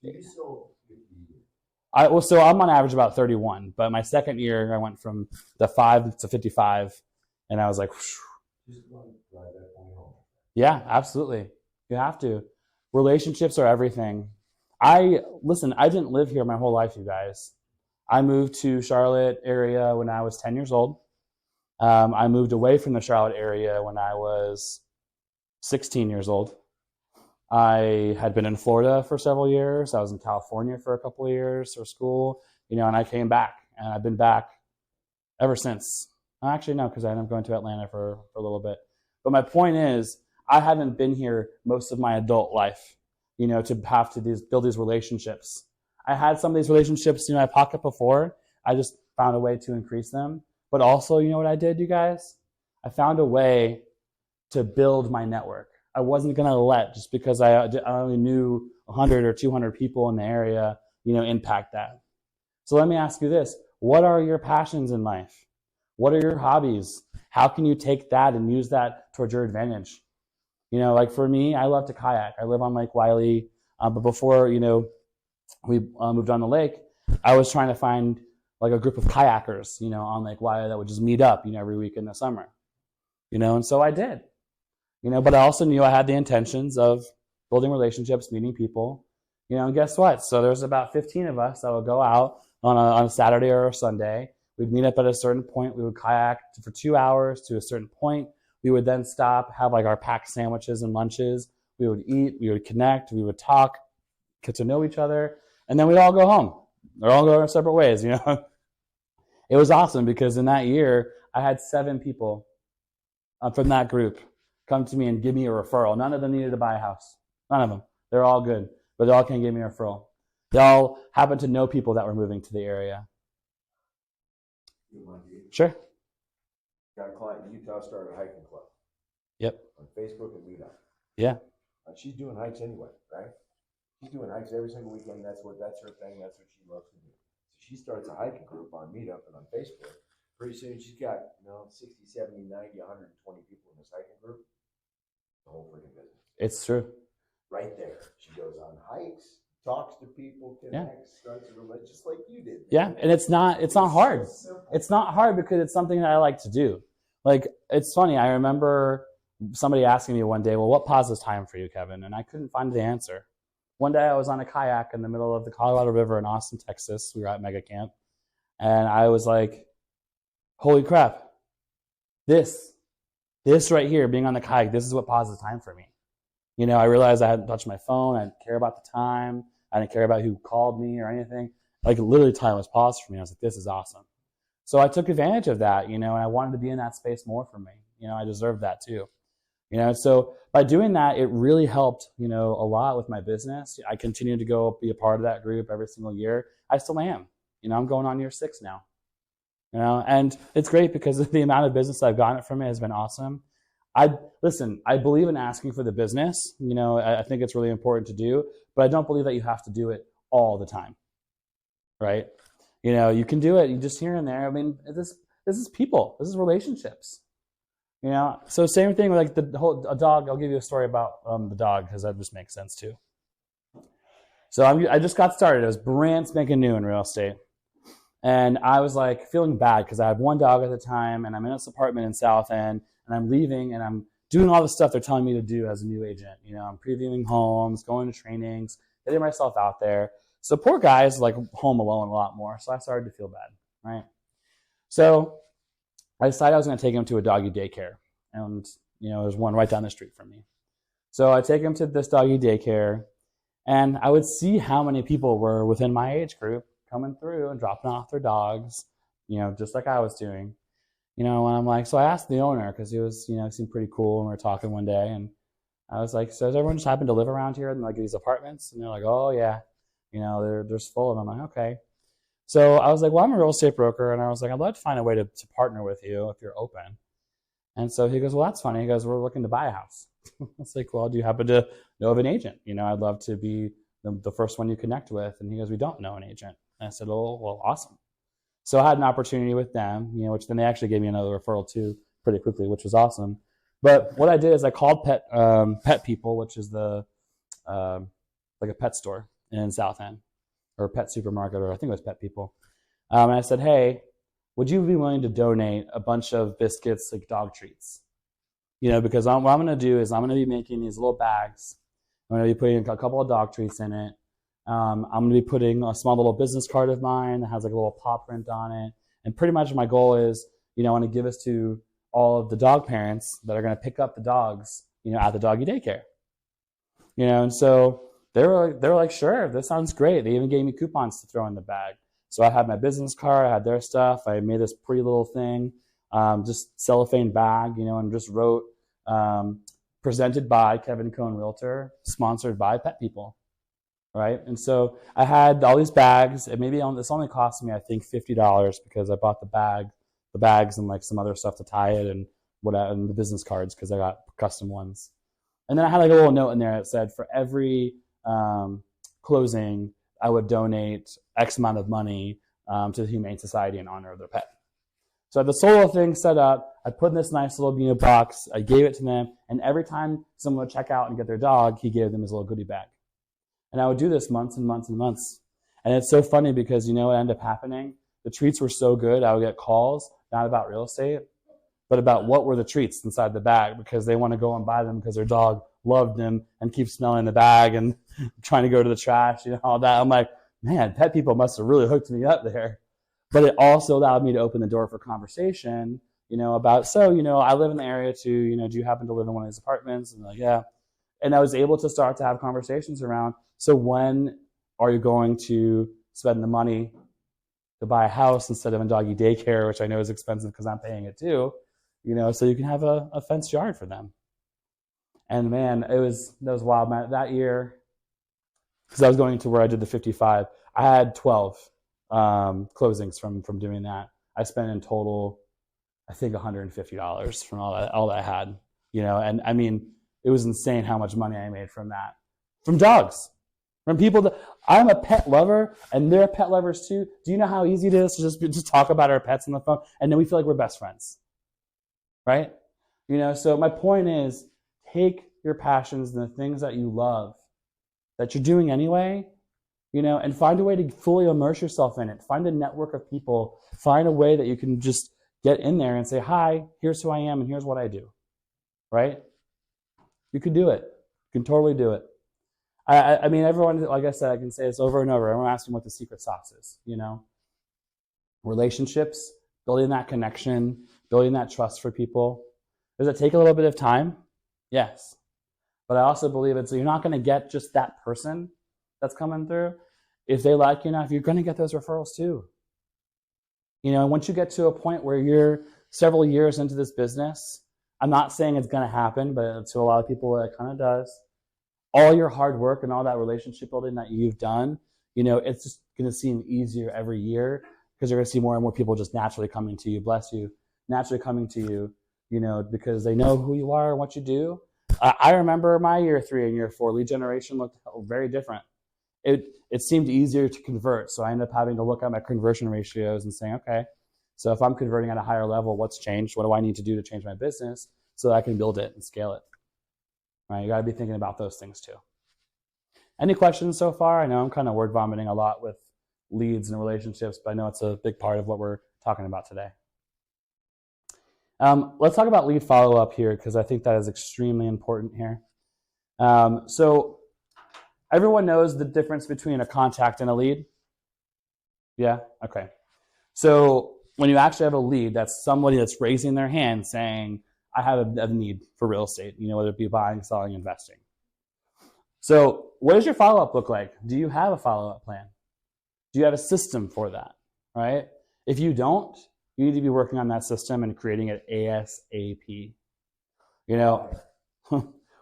You sold 50 So I'm on average about 31, but my second year I went from the 5 to 55, and I was like, whew. Just want to drive that point home. Yeah, absolutely. You have to. Relationships are everything. I didn't live here my whole life, you guys. I moved to Charlotte area when I was 10 years old. I moved away from the Charlotte area when I was 16 years old. I had been in Florida for several years. I was in California for a couple of years for school, and I came back, and I've been back ever since. Actually, no, because I ended up going to Atlanta for a little bit. But my point is, I haven't been here most of my adult life, to have to build these relationships. I had some of these relationships, in my pocket before. I just found a way to increase them. But also, you know what I did, you guys? I found a way to build my network. I wasn't going to let, just because I only knew 100 or 200 people in the area, impact that. So let me ask you this. What are your passions in life? What are your hobbies? How can you take that and use that towards your advantage? Like for me, I love to kayak. I live on Lake Wiley. But before, we moved on the lake, I was trying to find like a group of kayakers, on Lake Wiley that would just meet up, every week in the summer. And so I did. But I also knew I had the intentions of building relationships, meeting people, and guess what? So there's about 15 of us that would go out on a Saturday or a Sunday. We'd meet up at a certain point. We would kayak for 2 hours to a certain point. We would then stop, have like our packed sandwiches and lunches. We would eat, we would connect, we would talk, get to know each other, and then we'd all go home. Or all go our separate ways, It was awesome because in that year, I had 7 people from that group come to me and give me a referral. None of them needed to buy a house. None of them. They're all good. but they all can't give me a referral. They all happen to know people that were moving to the area. Sure. Got a client in Utah, started a hiking club. Yep. On Facebook and Meetup. Yeah. She's doing hikes anyway, right? She's doing hikes every single weekend. That's her thing. That's what she loves to do. So she starts a hiking group on Meetup and on Facebook. Pretty soon she's got, 60, 70, 90, 120 people in this hiking group. The whole freaking business. It's true. Right there. She goes on hikes, talks to people, connects, starts a relationship just like you did. Yeah, and it's not hard. So It's not hard because it's something that I like to do. Like, it's funny. I remember somebody asking me one day, well, what pauses time for you, Kevin? And I couldn't find the answer. One day I was on a kayak in the middle of the Colorado River in Austin, Texas. We were at Mega Camp. And I was like, holy crap. This right here, being on the kayak, this is what pauses time for me. I realized I hadn't touched my phone. I didn't care about the time. I didn't care about who called me or anything. Like, literally time was paused for me. I was like, this is awesome. So I took advantage of that, and I wanted to be in that space more for me. I deserved that too. So by doing that, it really helped, a lot with my business. I continued to go be a part of that group every single year. I still am. I'm going on year 6 now. And it's great because the amount of business I've gotten from it has been awesome. I believe in asking for the business. I think it's really important to do, but I don't believe that you have to do it all the time, right? You can do it. You just here and there. I mean, this is people. This is relationships. So same thing with like a dog. I'll give you a story about the dog because that just makes sense too. So I just got started. I was brand spanking new in real estate. And I was like feeling bad because I had one dog at the time and I'm in this apartment in South End and I'm leaving and I'm doing all the stuff they're telling me to do as a new agent. I'm previewing homes, going to trainings, getting myself out there. So poor guy's like home alone a lot more. So I started to feel bad, right? So I decided I was going to take him to a doggy daycare. And, there's one right down the street from me. So I take him to this doggy daycare and I would see how many people were within my age group coming through and dropping off their dogs, just like I was doing. And I'm like, so I asked the owner because he was, seemed pretty cool and we were talking one day and I was like, so does everyone just happen to live around here in like these apartments? And they're like, oh yeah, they're just full of them. I'm like, okay. So I was like, well, I'm a real estate broker and I was like, I'd love to find a way to partner with you if you're open. And so he goes, well, that's funny. He goes, we're looking to buy a house. I was like, well, do you happen to know of an agent? I'd love to be the first one you connect with. And he goes, we don't know an agent. And I said, oh, well, awesome. So I had an opportunity with them, which then they actually gave me another referral too pretty quickly, which was awesome. But what I did is I called Pet People, which is the like a pet store in South End or a pet supermarket, or I think it was Pet People. And I said, hey, would you be willing to donate a bunch of biscuits, like dog treats? Because what I'm going to do is I'm going to be making these little bags. I'm going to be putting a couple of dog treats in it. I'm going to be putting a small little business card of mine that has like a little paw print on it. And pretty much my goal is, I want to give this to all of the dog parents that are going to pick up the dogs, at the doggy daycare. And so they were like, sure, this sounds great. They even gave me coupons to throw in the bag. So I had my business card, I had their stuff. I made this pretty little thing, just cellophane bag, and just wrote, presented by Kevin Cohn Realtor, sponsored by Pet People. Right. And so I had all these bags. And maybe this only cost me, I think, $50 because I bought the bags and like some other stuff to tie it and the business cards because I got custom ones. And then I had like a little note in there that said for every closing, I would donate X amount of money to the Humane Society in honor of their pet. So I had the solo thing set up. I put in this nice little box. I gave it to them. And every time someone would check out and get their dog, he gave them his little goodie bag. And I would do this months and months and months. And it's so funny because what ended up happening? The treats were so good, I would get calls, not about real estate, but about what were the treats inside the bag because they want to go and buy them because their dog loved them and keeps smelling the bag and trying to go to the trash, all that. I'm like, man, Pet People must have really hooked me up there. But it also allowed me to open the door for conversation, about, I live in the area too, do you happen to live in one of these apartments? And like, yeah. And I was able to start to have conversations around, so when are you going to spend the money to buy a house instead of a doggy daycare, which I know is expensive because I'm paying it too, so you can have a fenced yard for them. And man, that was wild. That year, because I was going to where I did the 55. I had 12 closings from doing that. I spent in total, I think, $150 from all that I had, and I mean, it was insane how much money I made from that, from dogs, from people that I'm a pet lover and they're pet lovers too. Do you know how easy it is to just talk about our pets on the phone and then we feel like we're best friends, right? So my point is, take your passions and the things that you love, that you're doing anyway, and find a way to fully immerse yourself in it. Find a network of people. Find a way that you can just get in there and say, hi, here's who I am and here's what I do, right? You can do it. You can totally do it. I mean, everyone, like I said, I can say this over and over. Everyone asking what the secret sauce is, Relationships, building that connection, building that trust for people. Does it take a little bit of time? Yes. But I also believe you're not going to get just that person that's coming through. If they like you enough, you're going to get those referrals too. Once you get to a point where you're several years into this business, I'm not saying it's going to happen, but to a lot of people it kind of does. All your hard work and all that relationship building that you've done, it's just going to seem easier every year because you're going to see more and more people just naturally coming to you, bless you, naturally coming to you, because they know who you are and what you do. I remember my year 3 and year 4 lead generation looked very different. It seemed easier to convert, so I ended up having to look at my conversion ratios and saying, okay, so if I'm converting at a higher level, what's changed? What do I need to do to change my business so that I can build it and scale it? Right? You got to be thinking about those things too. Any questions so far? I know I'm kind of word vomiting a lot with leads and relationships, but I know it's a big part of what we're talking about today. Let's talk about lead follow-up here because I think that is extremely important here. So everyone knows the difference between a contact and a lead? Yeah? Okay. So when you actually have a lead, that's somebody that's raising their hand saying, I have a need for real estate, whether it be buying, selling, investing. So what does your follow-up look like? Do you have a follow-up plan? Do you have a system for that, right? If you don't, you need to be working on that system and creating it ASAP.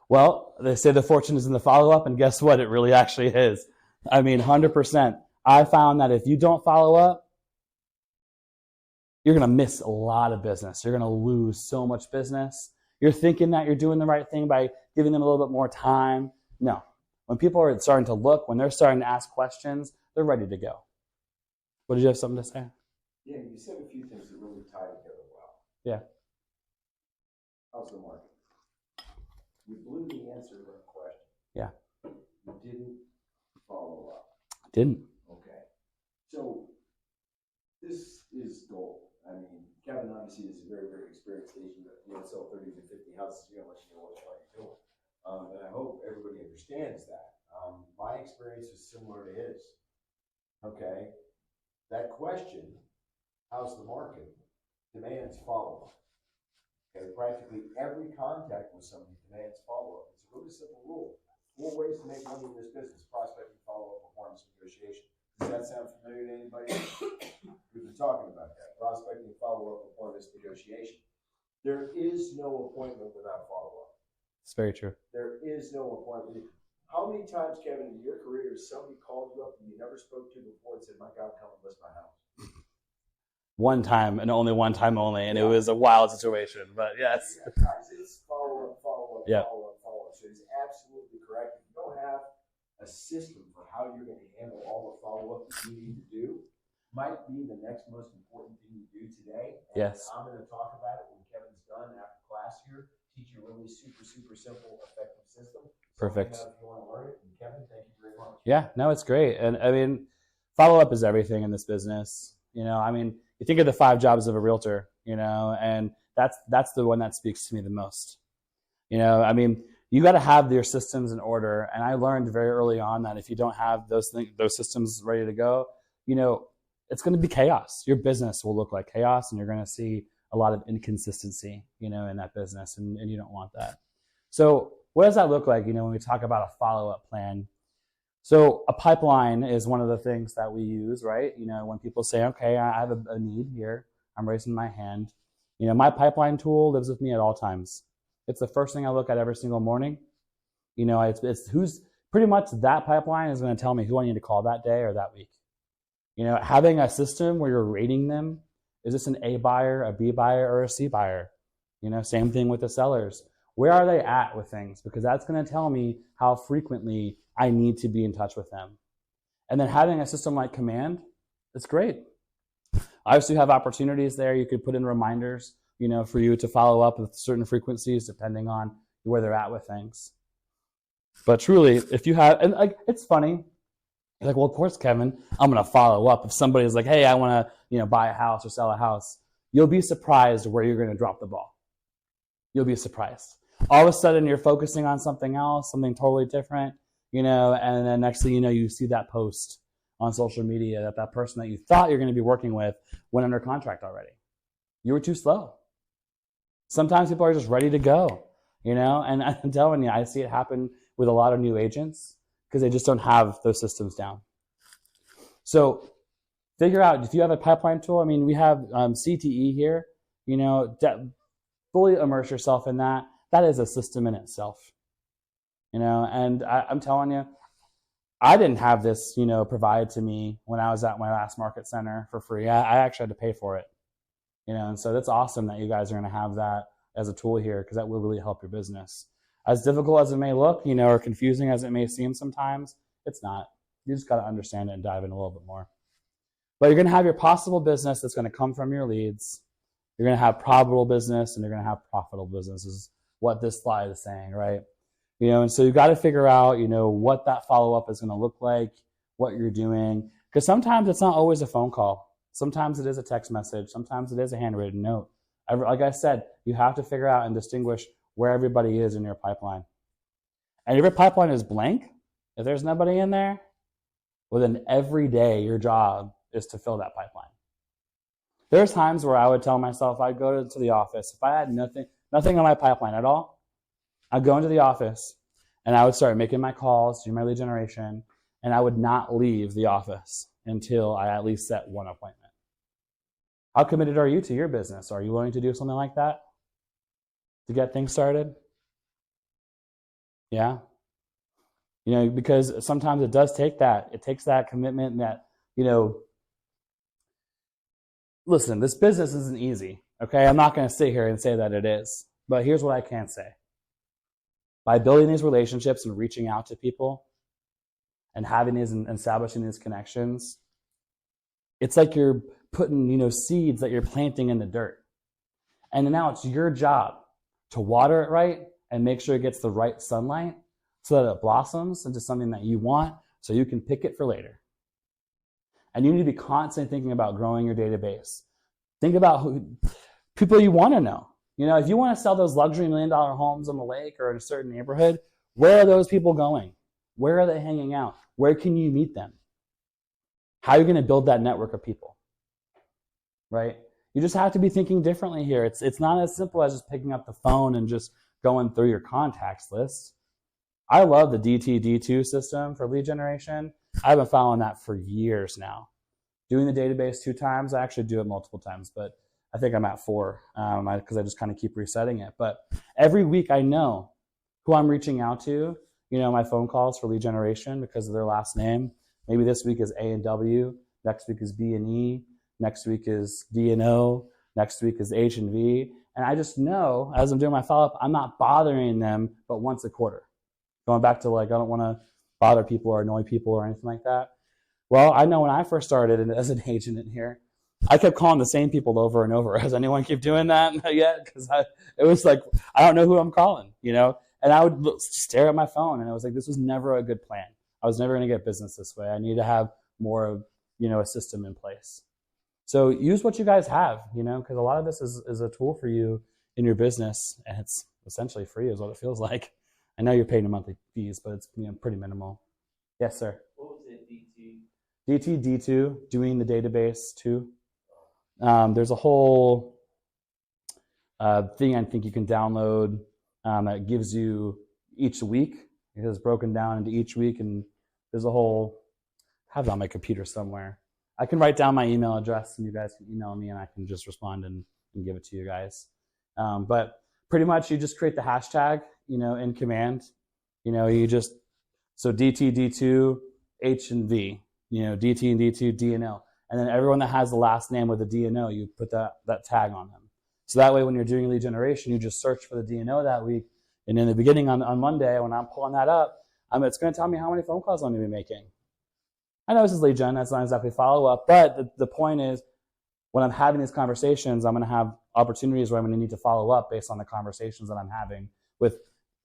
Well, they say the fortune is in the follow-up, and guess what? It really actually is. I mean, 100%. I found that if you don't follow up, you're going to miss a lot of business. You're going to lose so much business. You're thinking that you're doing the right thing by giving them a little bit more time. No. When people are starting to look, when they're starting to ask questions, they're ready to go. What, did you have something to say? Yeah, you said a few things that really tie together well. Yeah. How's the market? You blew the answer to that question. Yeah. You didn't follow up. Didn't. Okay. So this is gold. I mean, Kevin obviously is a very, very experienced agent. You don't sell 30 to 50 houses, unless you know what you're doing. And I hope everybody understands that. My experience is similar to his. Okay. That question, how's the market, demands follow-up. Okay, practically every contact with somebody demands follow-up. It's a really simple rule. 4 ways to make money in this business: prospecting, follow-up, performance, negotiation. Does that sound familiar to anybody? We've been talking about that. Prospecting, follow-up, performance, negotiation. There is no appointment without follow-up. It's very true. There is no appointment. How many times, Kevin, in your career has somebody called you up that you never spoke to before and said, my God, come and list my house? One time and only one time only, and it was a wild situation, but yes. Yeah, guys, it's follow-up, follow-up, Yep. follow-up, follow-up. So it's absolutely correct. If you don't have a system for how you're going to handle all the follow-up that you need to do, might be the next most important thing you do today. And Yes. I'm going to talk about it when Kevin's done after class here. Teach you a really super, super simple, effective system. Perfect. If you want to learn it, and Kevin, thank you very much. Yeah, no, it's great. And I mean, follow-up is everything in this business. I mean, you think of the 5 jobs of a realtor, and that's the one that speaks to me the most. I mean, you got to have your systems in order. And I learned very early on that if you don't have those systems ready to go, it's going to be chaos. Your business will look like chaos, and you're going to see a lot of inconsistency, in that business, and you don't want that. So what does that look like, when we talk about a follow-up plan? So a pipeline is one of the things that we use, right? When people say, okay, I have a need here, I'm raising my hand. My pipeline tool lives with me at all times. It's the first thing I look at every single morning. It's who's pretty much that pipeline is going to tell me who I need to call that day or that week. Having a system where you're rating them, is this an A buyer, a B buyer, or a C buyer? Same thing with the sellers. Where are they at with things? Because that's going to tell me how frequently I need to be in touch with them. And then having a system like Command, it's great. Obviously, you have opportunities there. You could put in reminders, for you to follow up with certain frequencies depending on where they're at with things. But truly, if you have, and it's funny, well, of course, Kevin, I'm going to follow up. If somebody's like, hey, I want to, buy a house or sell a house, you'll be surprised where you're going to drop the ball. You'll be surprised. All of a sudden, you're focusing on something else, something totally different, and then next thing you know, you see that post on social media that person that you thought you're going to be working with went under contract already. You were too slow. Sometimes people are just ready to go, and I'm telling you, I see it happen with a lot of new agents because they just don't have those systems down. So figure out if you have a pipeline tool. I mean, we have CTE here, fully immerse yourself in that. That is a system in itself, and I'm telling you, I didn't have this, provided to me when I was at my last market center for free. I actually had to pay for it, and so that's awesome that you guys are going to have that as a tool here because that will really help your business. As difficult as it may look, or confusing as it may seem sometimes, it's not. You just got to understand it and dive in a little bit more. But you're going to have your possible business that's going to come from your leads. You're going to have probable business and you're going to have profitable business is what this slide is saying, right? And so you've got to figure out, what that follow-up is going to look like, what you're doing. Because sometimes it's not always a phone call. Sometimes it is a text message. Sometimes it is a handwritten note. Like I said, you have to figure out and distinguish where everybody is in your pipeline. And if your pipeline is blank, if there's nobody in there, well then every day your job is to fill that pipeline. There's times where I would tell myself, I'd go to the office. If I had nothing on my pipeline at all, I'd go into the office and I would start making my calls, do my lead generation, and I would not leave the office until I at least set one appointment. How committed are you to your business? Are you willing to do something like that to get things started? Yeah. Because sometimes it does take that. It takes that commitment that, listen, this business isn't easy, okay? I'm not going to sit here and say that it is, but here's what I can say. By building these relationships and reaching out to people and having these and establishing these connections, it's like you're putting, seeds that you're planting in the dirt. And now it's your job to water it right and make sure it gets the right sunlight so that it blossoms into something that you want so you can pick it for later. And you need to be constantly thinking about growing your database. Think about people you want to know. If you want to sell those luxury $1 million homes on the lake or in a certain neighborhood, where are those people going? Where are they hanging out? Where can you meet them? How are you going to build that network of people? Right? You just have to be thinking differently here. It's not as simple as just picking up the phone and just going through your contacts list. I love the DT-D2 system for lead generation. I've been following that for years now. Doing the database 2 times, I actually do it multiple times, but I think I'm at 4 because I just kind of keep resetting it. But every week I know who I'm reaching out to, my phone calls for lead generation because of their last name. Maybe this week is A and W, next week is B and E, next week is D and O, next week is H and V. And I just know as I'm doing my follow-up, I'm not bothering them but once a quarter. Going back to I don't want to bother people or annoy people or anything like that. Well, I know when I first started as an agent in here, I kept calling the same people over and over. Has anyone keep doing that yet? Because it was like, I don't know who I'm calling, And I would stare at my phone, and I was like, this was never a good plan. I was never going to get business this way. I need to have more of, a system in place. So use what you guys have, because a lot of this is a tool for you in your business, and it's essentially free is what it feels like. I know you're paying the monthly fees, but it's pretty minimal. Yes, sir. What was it, DT? DT-D2, doing the database too. There's a whole thing I think you can download that gives you each week. It is broken down into each week, and there's a whole, I have it on my computer somewhere. I can write down my email address, and you guys can email me, and I can just respond and give it to you guys. But pretty much you just create the hashtag, in Command. You just So DT, D2, H and V, DT and D2, D and O. And then everyone that has the last name with a D and O, you put that tag on them. So that way when you're doing lead generation, you just search for the D and O that week. And in the beginning on Monday, when I'm pulling that up, it's going to tell me how many phone calls I'm going to be making. I know this is lead gen, that's not exactly follow up, but the point is when I'm having these conversations, I'm going to have opportunities where I'm going to need to follow up based on the conversations that I'm having with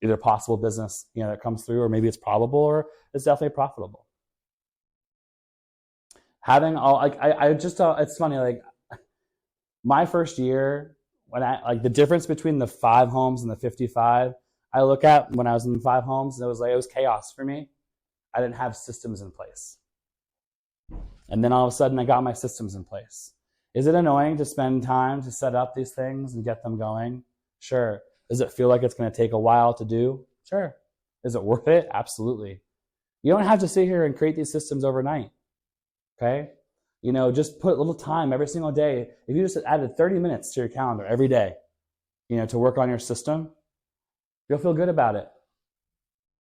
either possible business that comes through, or maybe it's probable or it's definitely profitable. Having all, it's funny, like my first year, when the difference between the 5 homes and the 55, I look at when I was in 5 homes, and it was chaos for me. I didn't have systems in place. And then all of a sudden I got my systems in place. Is it annoying to spend time to set up these things and get them going? Sure. Does it feel like it's going to take a while to do? Sure. Is it worth it? Absolutely. You don't have to sit here and create these systems overnight. Okay? Just put a little time every single day. If you just added 30 minutes to your calendar every day, to work on your system, you'll feel good about it.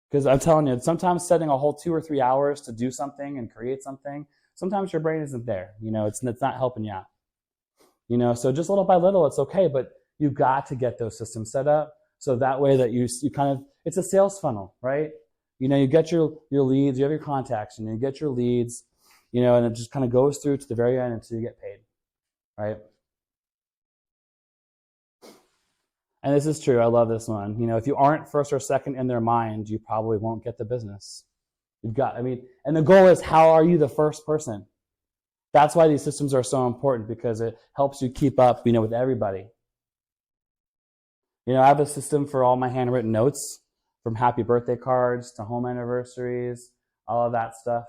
Because I'm telling you, sometimes setting a whole 2 or 3 hours to do something and create something, sometimes your brain isn't there. It's not helping you out. So just little by little, it's okay, but you've got to get those systems set up so that way that you kind of, it's a sales funnel, right? You get your leads, you have your contacts, and you get your leads, and it just kind of goes through to the very end until you get paid, right? And this is true. I love this one. If you aren't first or second in their mind, you probably won't get the business. And the goal is, how are you the first person? That's why these systems are so important, because it helps you keep up, with everybody. I have a system for all my handwritten notes, from happy birthday cards to home anniversaries, all of that stuff.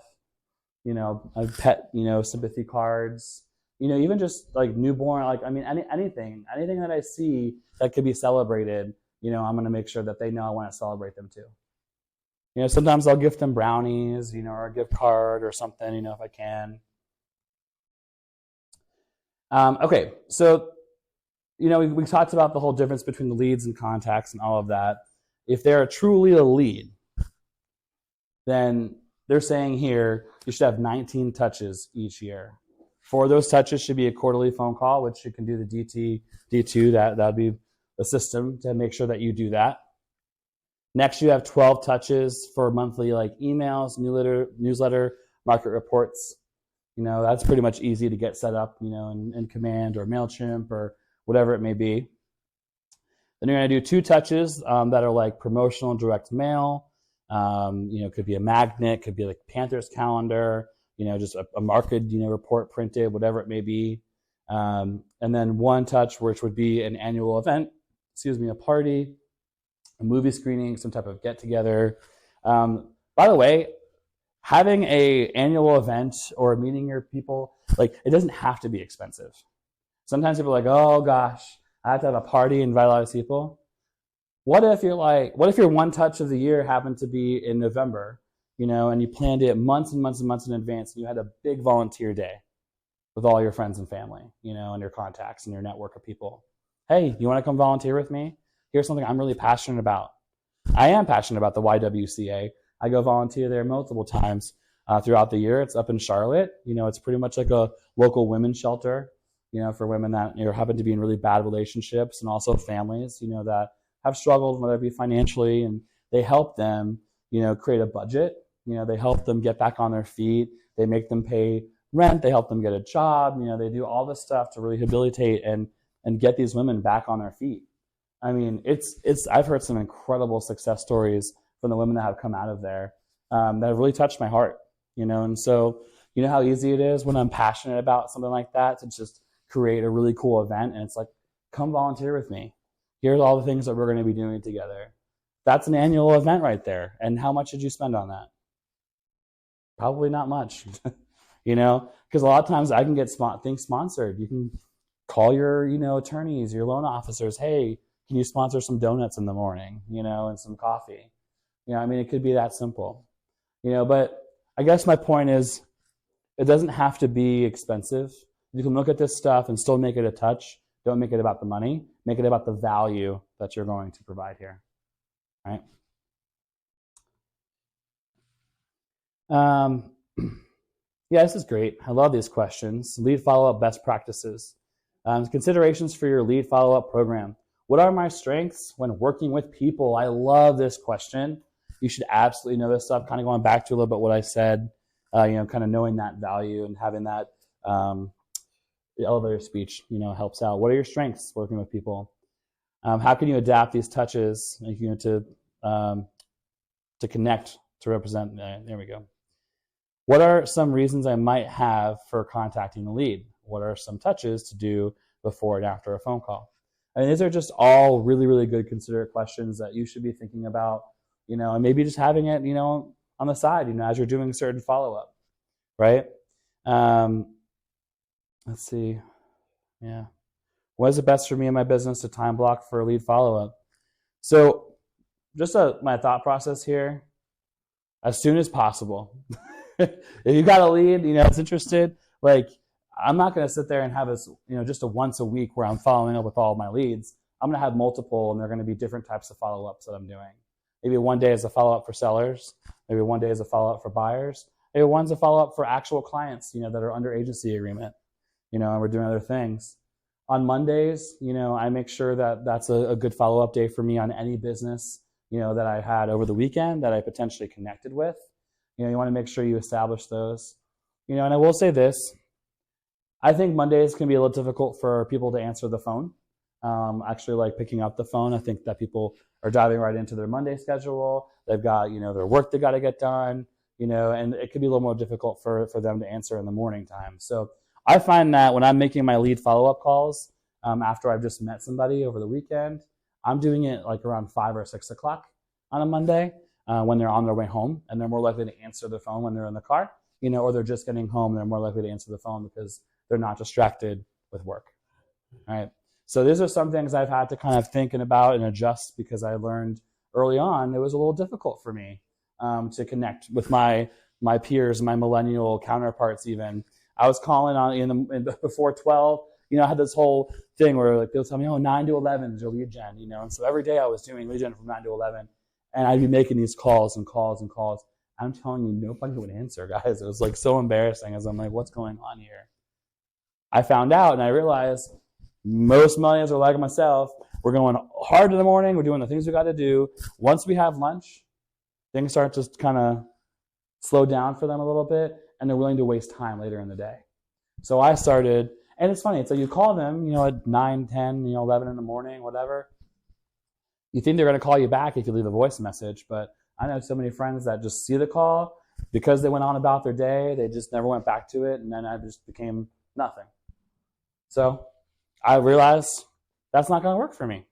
A pet, sympathy cards, even just like newborn, anything that I see that could be celebrated, I'm going to make sure that they know I want to celebrate them too. Sometimes I'll gift them brownies, or a gift card or something, if I can. Okay, so, we talked about the whole difference between the leads and contacts and all of that. If they're truly a lead, then they're saying here you should have 19 touches each year. 4 of those touches should be a quarterly phone call, which you can do the DT, D2, that would be the system to make sure that you do that. Next, you have 12 touches for monthly, like emails, newsletter, market reports. That's pretty much easy to get set up, in Command or MailChimp or whatever it may be. Then you're going to do 2 touches that are like promotional direct mail. Could be a magnet, could be like Panther's calendar, just a market, report printed, whatever it may be. And then 1 touch, which would be an annual event, a party, a movie screening, some type of get together. By the way, having a annual event or meeting your people, it doesn't have to be expensive. Sometimes people are like, oh gosh, I have to have a party and invite a lot of people. What if your 1 touch of the year happened to be in November, and you planned it months and months and months in advance, and you had a big volunteer day with all your friends and family, and your contacts and your network of people. Hey, you want to come volunteer with me? Here's something I'm really passionate about. I am passionate about the YWCA. I go volunteer there multiple times throughout the year. It's up in Charlotte. It's pretty much like a local women's shelter, for women that happen to be in really bad relationships, and also families, that have struggled, whether it be financially, and they help them, create a budget. They help them get back on their feet. They make them pay rent. They help them get a job. They do all this stuff to rehabilitate and get these women back on their feet. I've heard some incredible success stories from the women that have come out of there that have really touched my heart, and so, how easy it is when I'm passionate about something like that to just create a really cool event, and it's like, come volunteer with me. Here's all the things that we're going to be doing together. That's an annual event right there. And how much did you spend on that? Probably not much, because a lot of times I can get things sponsored. You can call your, attorneys, your loan officers. Hey, can you sponsor some donuts in the morning, and some coffee? It could be that simple, but I guess my point is, it doesn't have to be expensive. You can look at this stuff and still make it a touch. Don't make it about the money. Make it about the value that you're going to provide here, right? Yeah, this is great. I love these questions. Lead follow-up best practices. Considerations for your lead follow-up program. What are my strengths when working with people? I love this question. You should absolutely know this stuff. Kind of going back to a little bit what I said, kind of knowing that value and having that the elevator speech, helps out. What are your strengths working with people? How can you adapt these touches, to connect, to represent? There we go. What are some reasons I might have for contacting the lead? What are some touches to do before and after a phone call? And these are just all really, really good considerate questions that you should be thinking about, and maybe just having it, on the side, as you're doing certain follow-up, right? Let's see. Yeah. What is it best for me and my business to time block for a lead follow-up? So just my thought process here, as soon as possible. If you got a lead, that's interested, I'm not going to sit there and have this, just a once a week where I'm following up with all of my leads. I'm going to have multiple, and they're going to be different types of follow-ups that I'm doing. Maybe one day is a follow-up for sellers. Maybe one day is a follow-up for buyers. Maybe one's a follow-up for actual clients, that are under agency agreement, and we're doing other things. On Mondays, I make sure that that's a good follow-up day for me on any business, that I had over the weekend that I potentially connected with. You want to make sure you establish those. And I will say this. I think Mondays can be a little difficult for people to answer the phone. Actually, picking up the phone. I think that people are diving right into their Monday schedule. They've got, their work they got to get done, and it could be a little more difficult for them to answer in the morning time. So I find that when I'm making my lead follow-up calls, after I've just met somebody over the weekend, I'm doing it around 5 or 6 o'clock on a Monday when they're on their way home, and they're more likely to answer the phone when they're in the car, or they're just getting home, and they're more likely to answer the phone because they're not distracted with work. All right. So these are some things I've had to kind of think about and adjust because I learned early on it was a little difficult for me to connect with my peers, my millennial counterparts. Even I was calling on before 12. I had this whole thing where people tell me, 9 to 11 is your lead gen, and so every day I was doing lead gen from 9 to 11, and I'd be making these calls and calls and calls. I'm telling you, nobody would answer, guys. It was so embarrassing as I'm like, what's going on here? I found out and I realized most millennials are like myself. We're going hard in the morning. We're doing the things we got to do. Once we have lunch, things start to kind of slow down for them a little bit, and they're willing to waste time later in the day. So I started, and it's funny. So you call them, at 9, 10, 11 in the morning, whatever. You think they're going to call you back if you leave a voice message, but I know so many friends that just see the call because they went on about their day. They just never went back to it, and then I just became nothing. So I realized that's not going to work for me.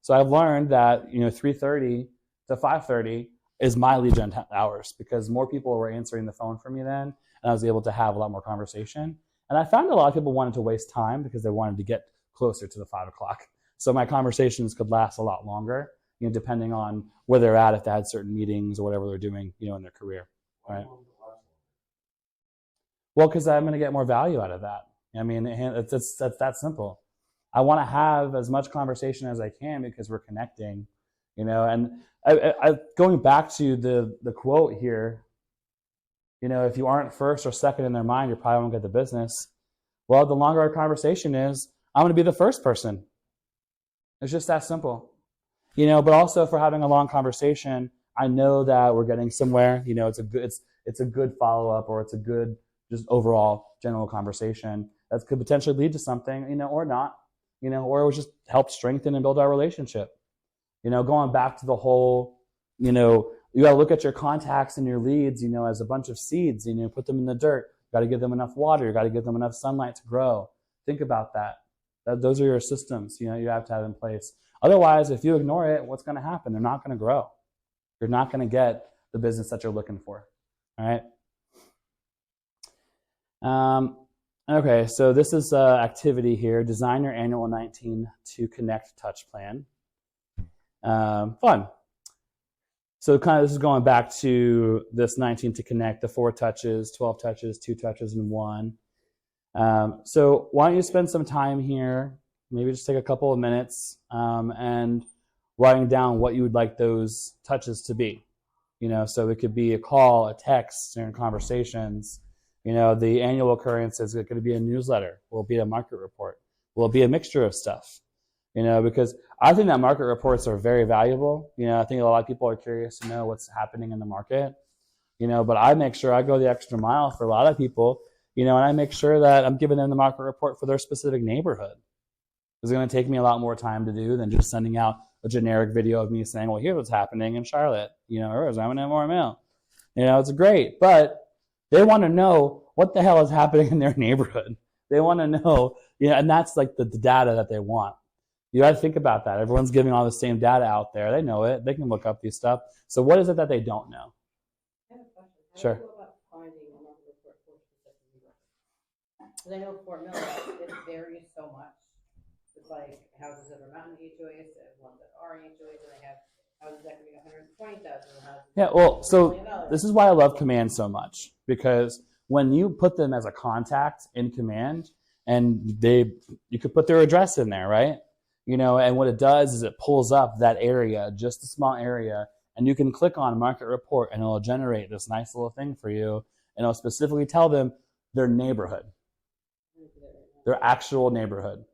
So I've learned that 3:30 to 5:30 is my lead gen hours because more people were answering the phone for me then, and I was able to have a lot more conversation. And I found a lot of people wanted to waste time because they wanted to get closer to the 5 o'clock. So my conversations could last a lot longer, depending on where they're at, if they had certain meetings or whatever they're doing, in their career. Right? Well, because I'm going to get more value out of that. I mean, it's that simple. I want to have as much conversation as I can because we're connecting, and I going back to the quote here, if you aren't first or second in their mind, you probably won't get the business. Well, the longer our conversation is, I'm going to be the first person. It's just that simple, but also if we're having a long conversation, I know that we're getting somewhere, it's a good follow-up, or it's a good just overall general conversation that could potentially lead to something, or not, or it would just help strengthen and build our relationship. Going back to the whole, you got to look at your contacts and your leads, as a bunch of seeds, put them in the dirt. You got to give them enough water. You got to give them enough sunlight to grow. Think about that. Those are your systems, you have to have in place. Otherwise, if you ignore it, what's going to happen? They're not going to grow. You're not going to get the business that you're looking for. All right. Okay, so this is activity here. Design your annual 19 to connect touch plan. Fun. So this is going back to this 19 to connect, the 4 touches, 12 touches, 2 touches, and 1. So why don't you spend some time here, maybe just take a couple of minutes, and writing down what you would like those touches to be. So it could be a call, a text, during conversations. The annual occurrence is it going to be a newsletter? Will it be a market report? Will it be a mixture of stuff? Because I think that market reports are very valuable. I think a lot of people are curious to know what's happening in the market. But I make sure I go the extra mile for a lot of people, and I make sure that I'm giving them the market report for their specific neighborhood. It's going to take me a lot more time to do than just sending out a generic video of me saying, well, here's what's happening in Charlotte, or is I'm in Mormont. It's great, but they want to know what the hell is happening in their neighborhood. They want to know, and that's like the data that they want. You got to think about that. Everyone's giving all the same data out there. They know it. They can look up these stuff. So what is it that they don't know? I have a question. How Sure. do you go about finding a market report for specific neighborhoods? Because I know Fort Miller, it varies so much. It's like houses that are not in HOAs, ones that are in HOAs, and they have houses that can be $120,000. Yeah, well, so this is why I love Command so much, because when you put them as a contact in Command, and you could put their address in there, right? And what it does is it pulls up that area, just a small area, and you can click on market report, and it'll generate this nice little thing for you, and it'll specifically tell them their neighborhood, their actual neighborhood.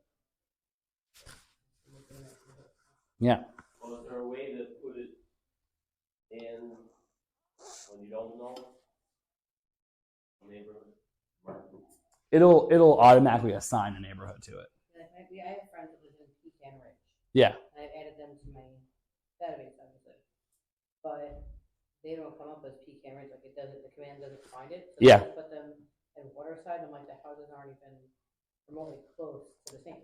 Yeah. Well, is there a way to put it in when you don't know neighborhood? It'll automatically assign a neighborhood to it. I have friends that live in Pecan Ridge. Yeah. And I've added them to my database, obviously. But they don't come up as Pecan Ridge. Like the command doesn't find it. So Yeah. I put them in Waterside. I'm like, the houses aren't even remotely close to the same.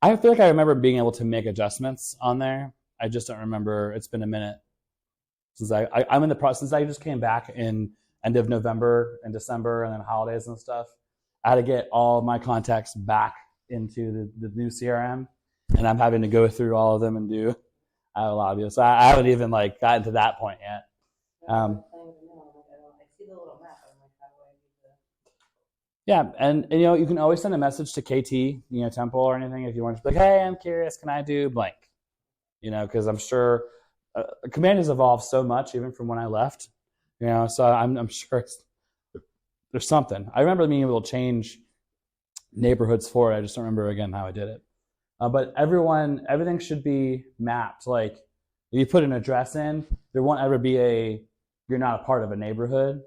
I feel like I remember being able to make adjustments on there. I just don't remember. It's been a minute since I'm in the process. Since I just came back in end of November and December, and then holidays and stuff. I had to get all of my contacts back into the new CRM, and I'm having to go through all of them and do a lot of it. So I haven't even gotten to that point yet. I see the little map. I'm like, how do I do the... Yeah, and you can always send a message to KT, Temple or anything if you want to be like, hey, I'm curious, can I do blank? Because I'm sure Command has evolved so much even from when I left. So I'm sure there's something. I remember being able to change neighborhoods for it. I just don't remember again how I did it. But everything should be mapped. Like if you put an address in, there won't ever be you're not a part of a neighborhood.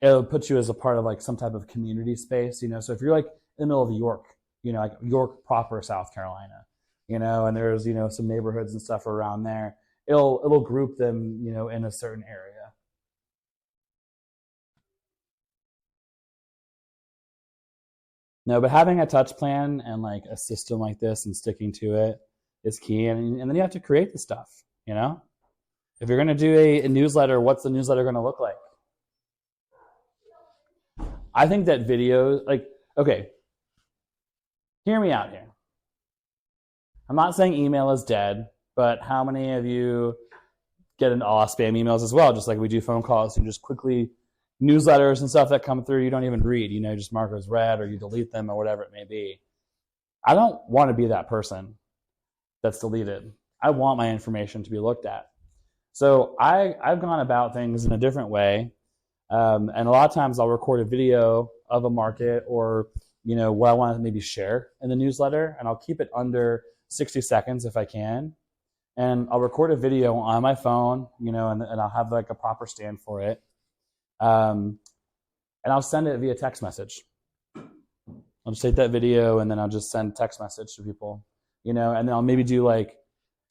It'll put you as a part of some type of community space. So if you're in the middle of York, like York proper, South Carolina, and there's some neighborhoods and stuff around there, it'll group them, in a certain area. No, but having a touch plan and a system like this and sticking to it is key. And then you have to create the stuff, If you're going to do a newsletter, what's the newsletter going to look like? I think that videos, okay, hear me out here. I'm not saying email is dead, but how many of you get into all spam emails as well, just like we do phone calls? You just quickly... newsletters and stuff that come through you don't even read, just mark as read or you delete them or whatever it may be. I don't want to be that person that's deleted. I want my information to be looked at. So I've gone about things in a different way. And a lot of times I'll record a video of a market or, what I want to maybe share in the newsletter, and I'll keep it under 60 seconds if I can. And I'll record a video on my phone, and I'll have a proper stand for it. And I'll send it via text message. I'll just take that video and then I'll just send text message to people, and then I'll maybe do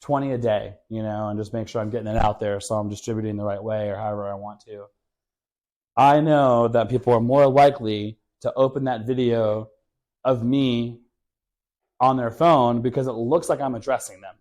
20 a day, and just make sure I'm getting it out there so I'm distributing the right way or however I want to. I know that people are more likely to open that video of me on their phone because it looks like I'm addressing them.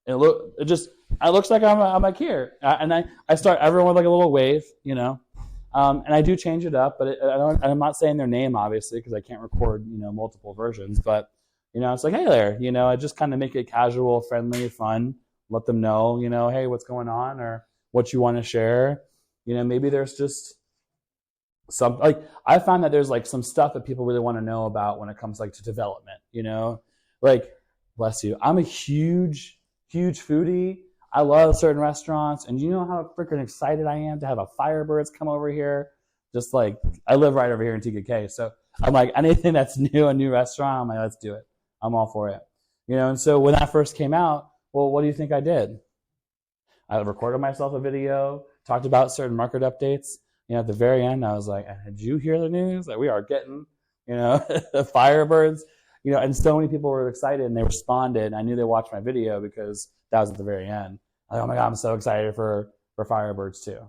It looks like I'm here. And I start everyone with a little wave, and I do change it up, but I'm not saying their name, obviously, because I can't record, multiple versions. But, it's like, hey there, I just kind of make it casual, friendly, fun. Let them know, hey, what's going on or what you want to share. Maybe there's just some, I find that there's some stuff that people really want to know about when it comes to development, bless you. I'm a huge foodie. I love certain restaurants, and you know how freaking excited I am to have a Firebirds come over here. Just like I live right over here in TKK, so I'm like anything that's new, a new restaurant, I'm like, let's do it. I'm all for it. And so when that first came out, well, what do you think I did? I recorded myself a video, talked about certain market updates. At the very end, I was like, did you hear the news that we are getting, the Firebirds? And so many people were excited and they responded. I knew they watched my video because that was at the very end. Like, oh my God, I'm so excited for Firebirds too.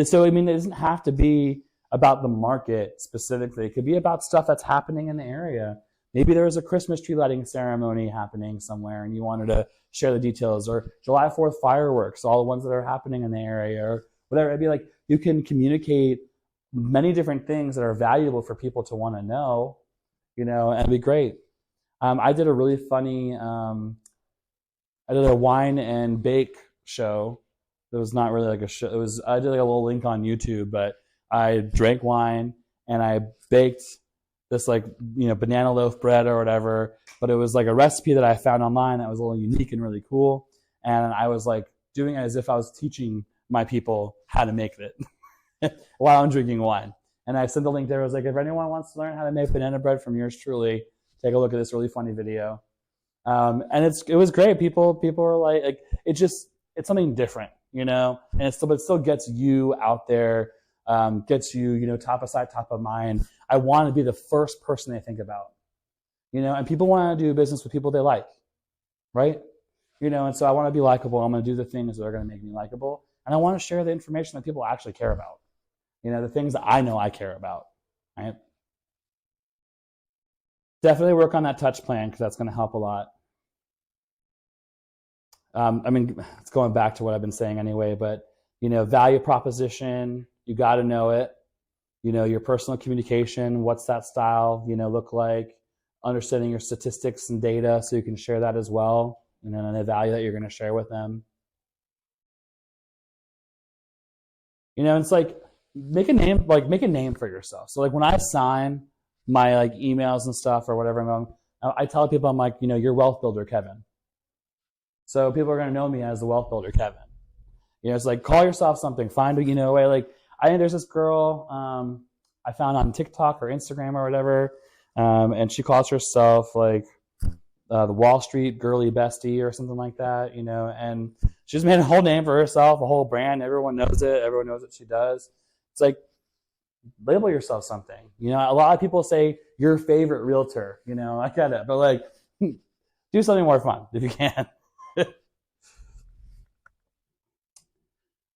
So, it doesn't have to be about the market specifically. It could be about stuff that's happening in the area. Maybe there was a Christmas tree lighting ceremony happening somewhere and you wanted to share the details, or July 4th fireworks, all the ones that are happening in the area, or whatever. It'd be like you can communicate many different things that are valuable for people to want to know, and it'd be great. I did a really funny, I did a wine and bake show. It was not really like a show. I did like a little link on YouTube, but I drank wine and I baked this banana loaf bread or whatever, but it was like a recipe that I found online that was a little unique and really cool. And I was like doing it as if I was teaching my people how to make it while I'm drinking wine. And I sent the link there. I was like, if anyone wants to learn how to make banana bread from yours truly, take a look at this really funny video. And it was great. People were like it's something different, and but it still gets you out there, gets you, top of sight, top of mind. I want to be the first person they think about, and people want to do business with people they like, right? And so I want to be likable. I'm going to do the things that are going to make me likable. And I want to share the information that people actually care about, the things that I know I care about, right? Definitely work on that touch plan because that's going to help a lot. It's going back to what I've been saying anyway, but, value proposition, you got to know it. Your personal communication, what's that style, look like, understanding your statistics and data so you can share that as well, and the value that you're going to share with them. It's like, make a name for yourself. So when I sign my emails and stuff or whatever, I tell people, I'm like, you're Wealth Builder Kevin. So people are going to know me as the Wealth Builder Kevin. It's like, call yourself something, find a way. I think there's this girl I found on TikTok or Instagram or whatever, and she calls herself the Wall Street Girly Bestie or something like that, and she's made a whole name for herself, a whole brand. Everyone knows it. Everyone knows what she does. It's like, label yourself something. A lot of people say your favorite realtor. I get it, but do something more fun if you can.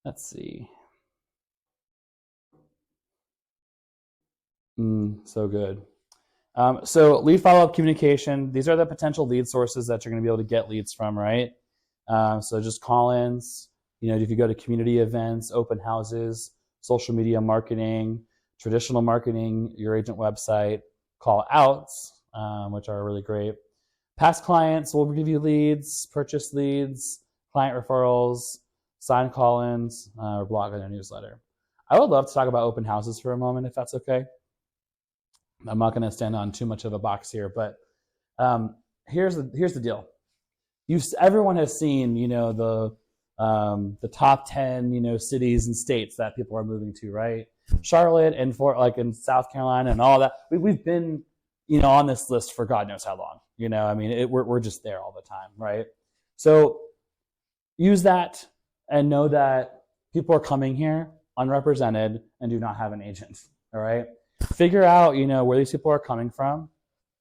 Let's see. So good. So lead follow-up communication. These are the potential lead sources that you're going to be able to get leads from, right? So just call-ins. If you go to community events, open houses, social media marketing, traditional marketing, your agent website, call-outs, which are really great. Past clients will give you leads, purchase leads, client referrals, sign call-ins, or blog in a newsletter. I would love to talk about open houses for a moment, if that's okay. I'm not going to stand on too much of a box here, but here's the deal. Everyone has seen, the top 10, cities and states that people are moving to, right? Charlotte and in South Carolina and all that. We've been, on this list for God knows how long. We're just there all the time, right? So use that and know that people are coming here unrepresented and do not have an agent. All right. Figure out, where these people are coming from.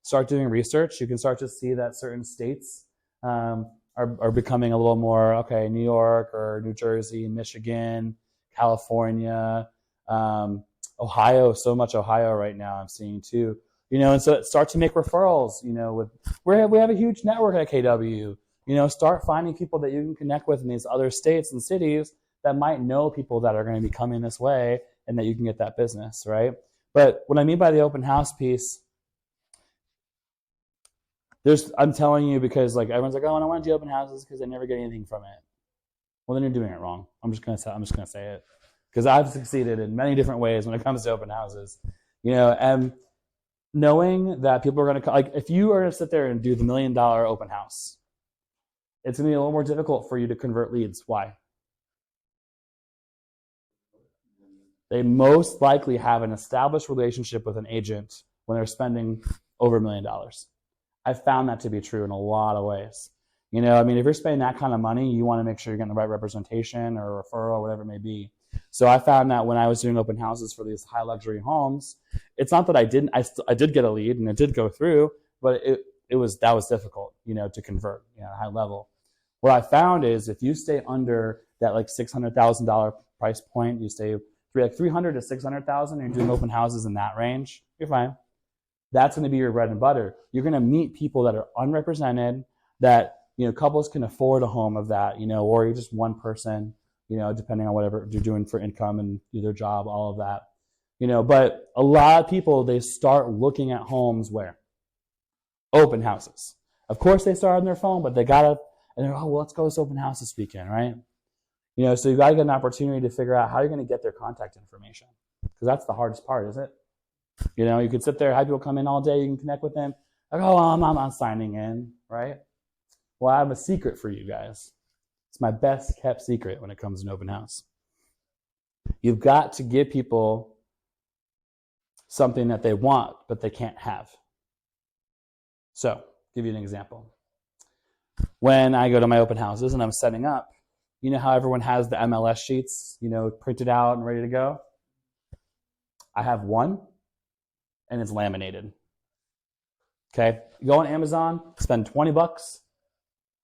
Start doing research. You can start to see that certain states are becoming a little more, okay, New York or New Jersey, Michigan, California, Ohio, so much Ohio right now I'm seeing too. And so start to make referrals, we have a huge network at KW. Start finding people that you can connect with in these other states and cities that might know people that are going to be coming this way and that you can get that business, right? But what I mean by the open house piece, I'm telling you, because everyone's like, oh, I don't want to do open houses because I never get anything from it. Well, then you're doing it wrong. I'm just gonna say it, because I've succeeded in many different ways when it comes to open houses. And knowing that people are gonna if you are to sit there and do the $1 million open house, It's going to be a little more difficult for you to convert leads. Why? They most likely have an established relationship with an agent when they're spending over $1 million. I've found that to be true in a lot of ways. You know, I mean, if you're spending that kind of money, you want to make sure you're getting the right representation or referral or whatever it may be. So I found that when I was doing open houses for these high luxury homes, it's not that I didn't, I did get a lead and it did go through, but that was difficult, you know, to convert, you know, high level. What I found is if you stay under that like $600,000 price point, you stay like 300 to 600,000, you're doing open houses in that range, you're fine. That's going to be your bread and butter. You're going to meet people that are unrepresented, that, you know, couples can afford a home of that, you know, or you're just one person, you know, depending on whatever you're doing for income and their job, all of that, you know. But a lot of people, they start looking at homes where? Open houses. Of course, they start on their phone, but they got to, and they're, oh, well, let's go to this open house this weekend, right? You know, so you got to get an opportunity to figure out how you're going to get their contact information, because that's the hardest part, isn't it? You know, you could sit there, have people come in all day, you can connect with them. Like, oh, I'm signing in, right? Well, I have a secret for you guys. It's my best kept secret when it comes to an open house. You've got to give people something that they want, but they can't have. So, I'll give you an example. When I go to my open houses and I'm setting up, you know how everyone has the MLS sheets, you know, printed out and ready to go? I have one, and it's laminated. Okay? You go on Amazon, spend $20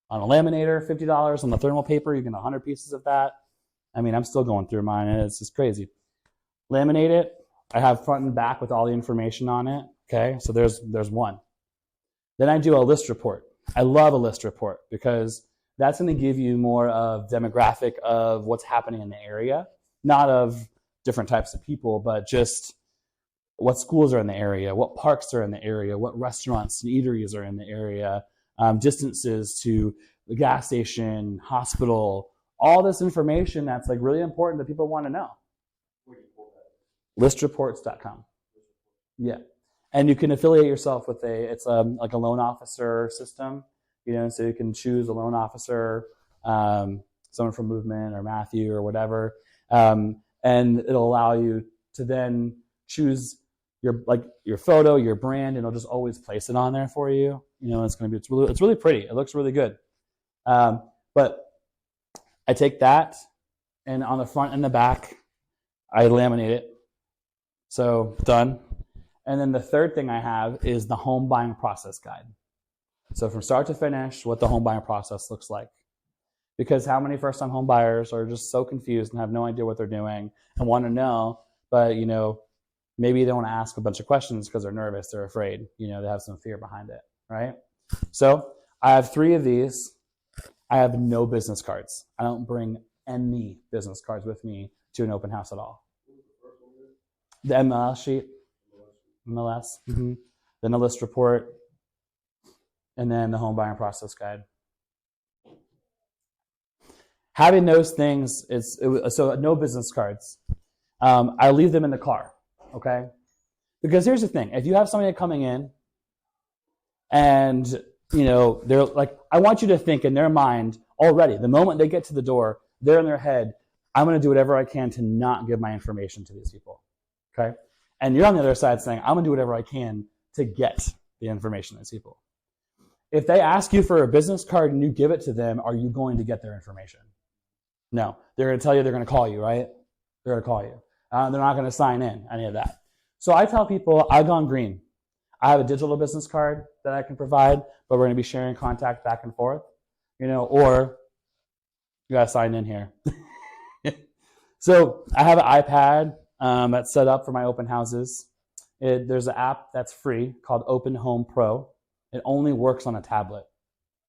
on a laminator, $50 on the thermal paper, you get 100 pieces of that. I mean, I'm still going through mine, and it's just crazy. Laminate it. I have front and back with all the information on it. Okay? So there's one. Then I do a list report. I love a list report because that's going to give you more of demographic of what's happening in the area, not of different types of people, but just what schools are in the area, what parks are in the area, what restaurants and eateries are in the area, distances to the gas station, hospital, all this information that's like really important that people want to know. Listreports.com. Yeah. And you can affiliate yourself with like a loan officer system, you know, so you can choose a loan officer, someone from Movement or Matthew or whatever, and it'll allow you to then choose your photo, your brand, and it'll just always place it on there for you. You know, it's really pretty. It looks really good. But I take that, and on the front and the back, I laminate it. So done. And then the third thing I have is the home buying process guide. So from start to finish, what the home buying process looks like. Because how many first-time home buyers are just so confused and have no idea what they're doing and want to know, but, you know, maybe they want to ask a bunch of questions because they're nervous, they're afraid, you know, they have some fear behind it, right? So I have 3 of these. I have no business cards. I don't bring any business cards with me to an open house at all. The MLS sheet. MLS. Mm-hmm. Then a list report. And then the home buying process guide. Having those things, so no business cards. I leave them in the car, okay? Because here's the thing. If you have somebody coming in and, you know, they're like, I want you to think in their mind already, the moment they get to the door, they're in their head, I'm going to do whatever I can to not give my information to these people, okay? And you're on the other side saying, I'm going to do whatever I can to get the information to these people. If they ask you for a business card and you give it to them, are you going to get their information? No. They're going to tell you they're going to call you, right? They're going to call you. They're not going to sign in, any of that. So I tell people, I've gone green. I have a digital business card that I can provide, but we're going to be sharing contact back and forth, you know, or you got to sign in here. So I have an iPad that's set up for my open houses. There's an app that's free called Open Home Pro. It only works on a tablet.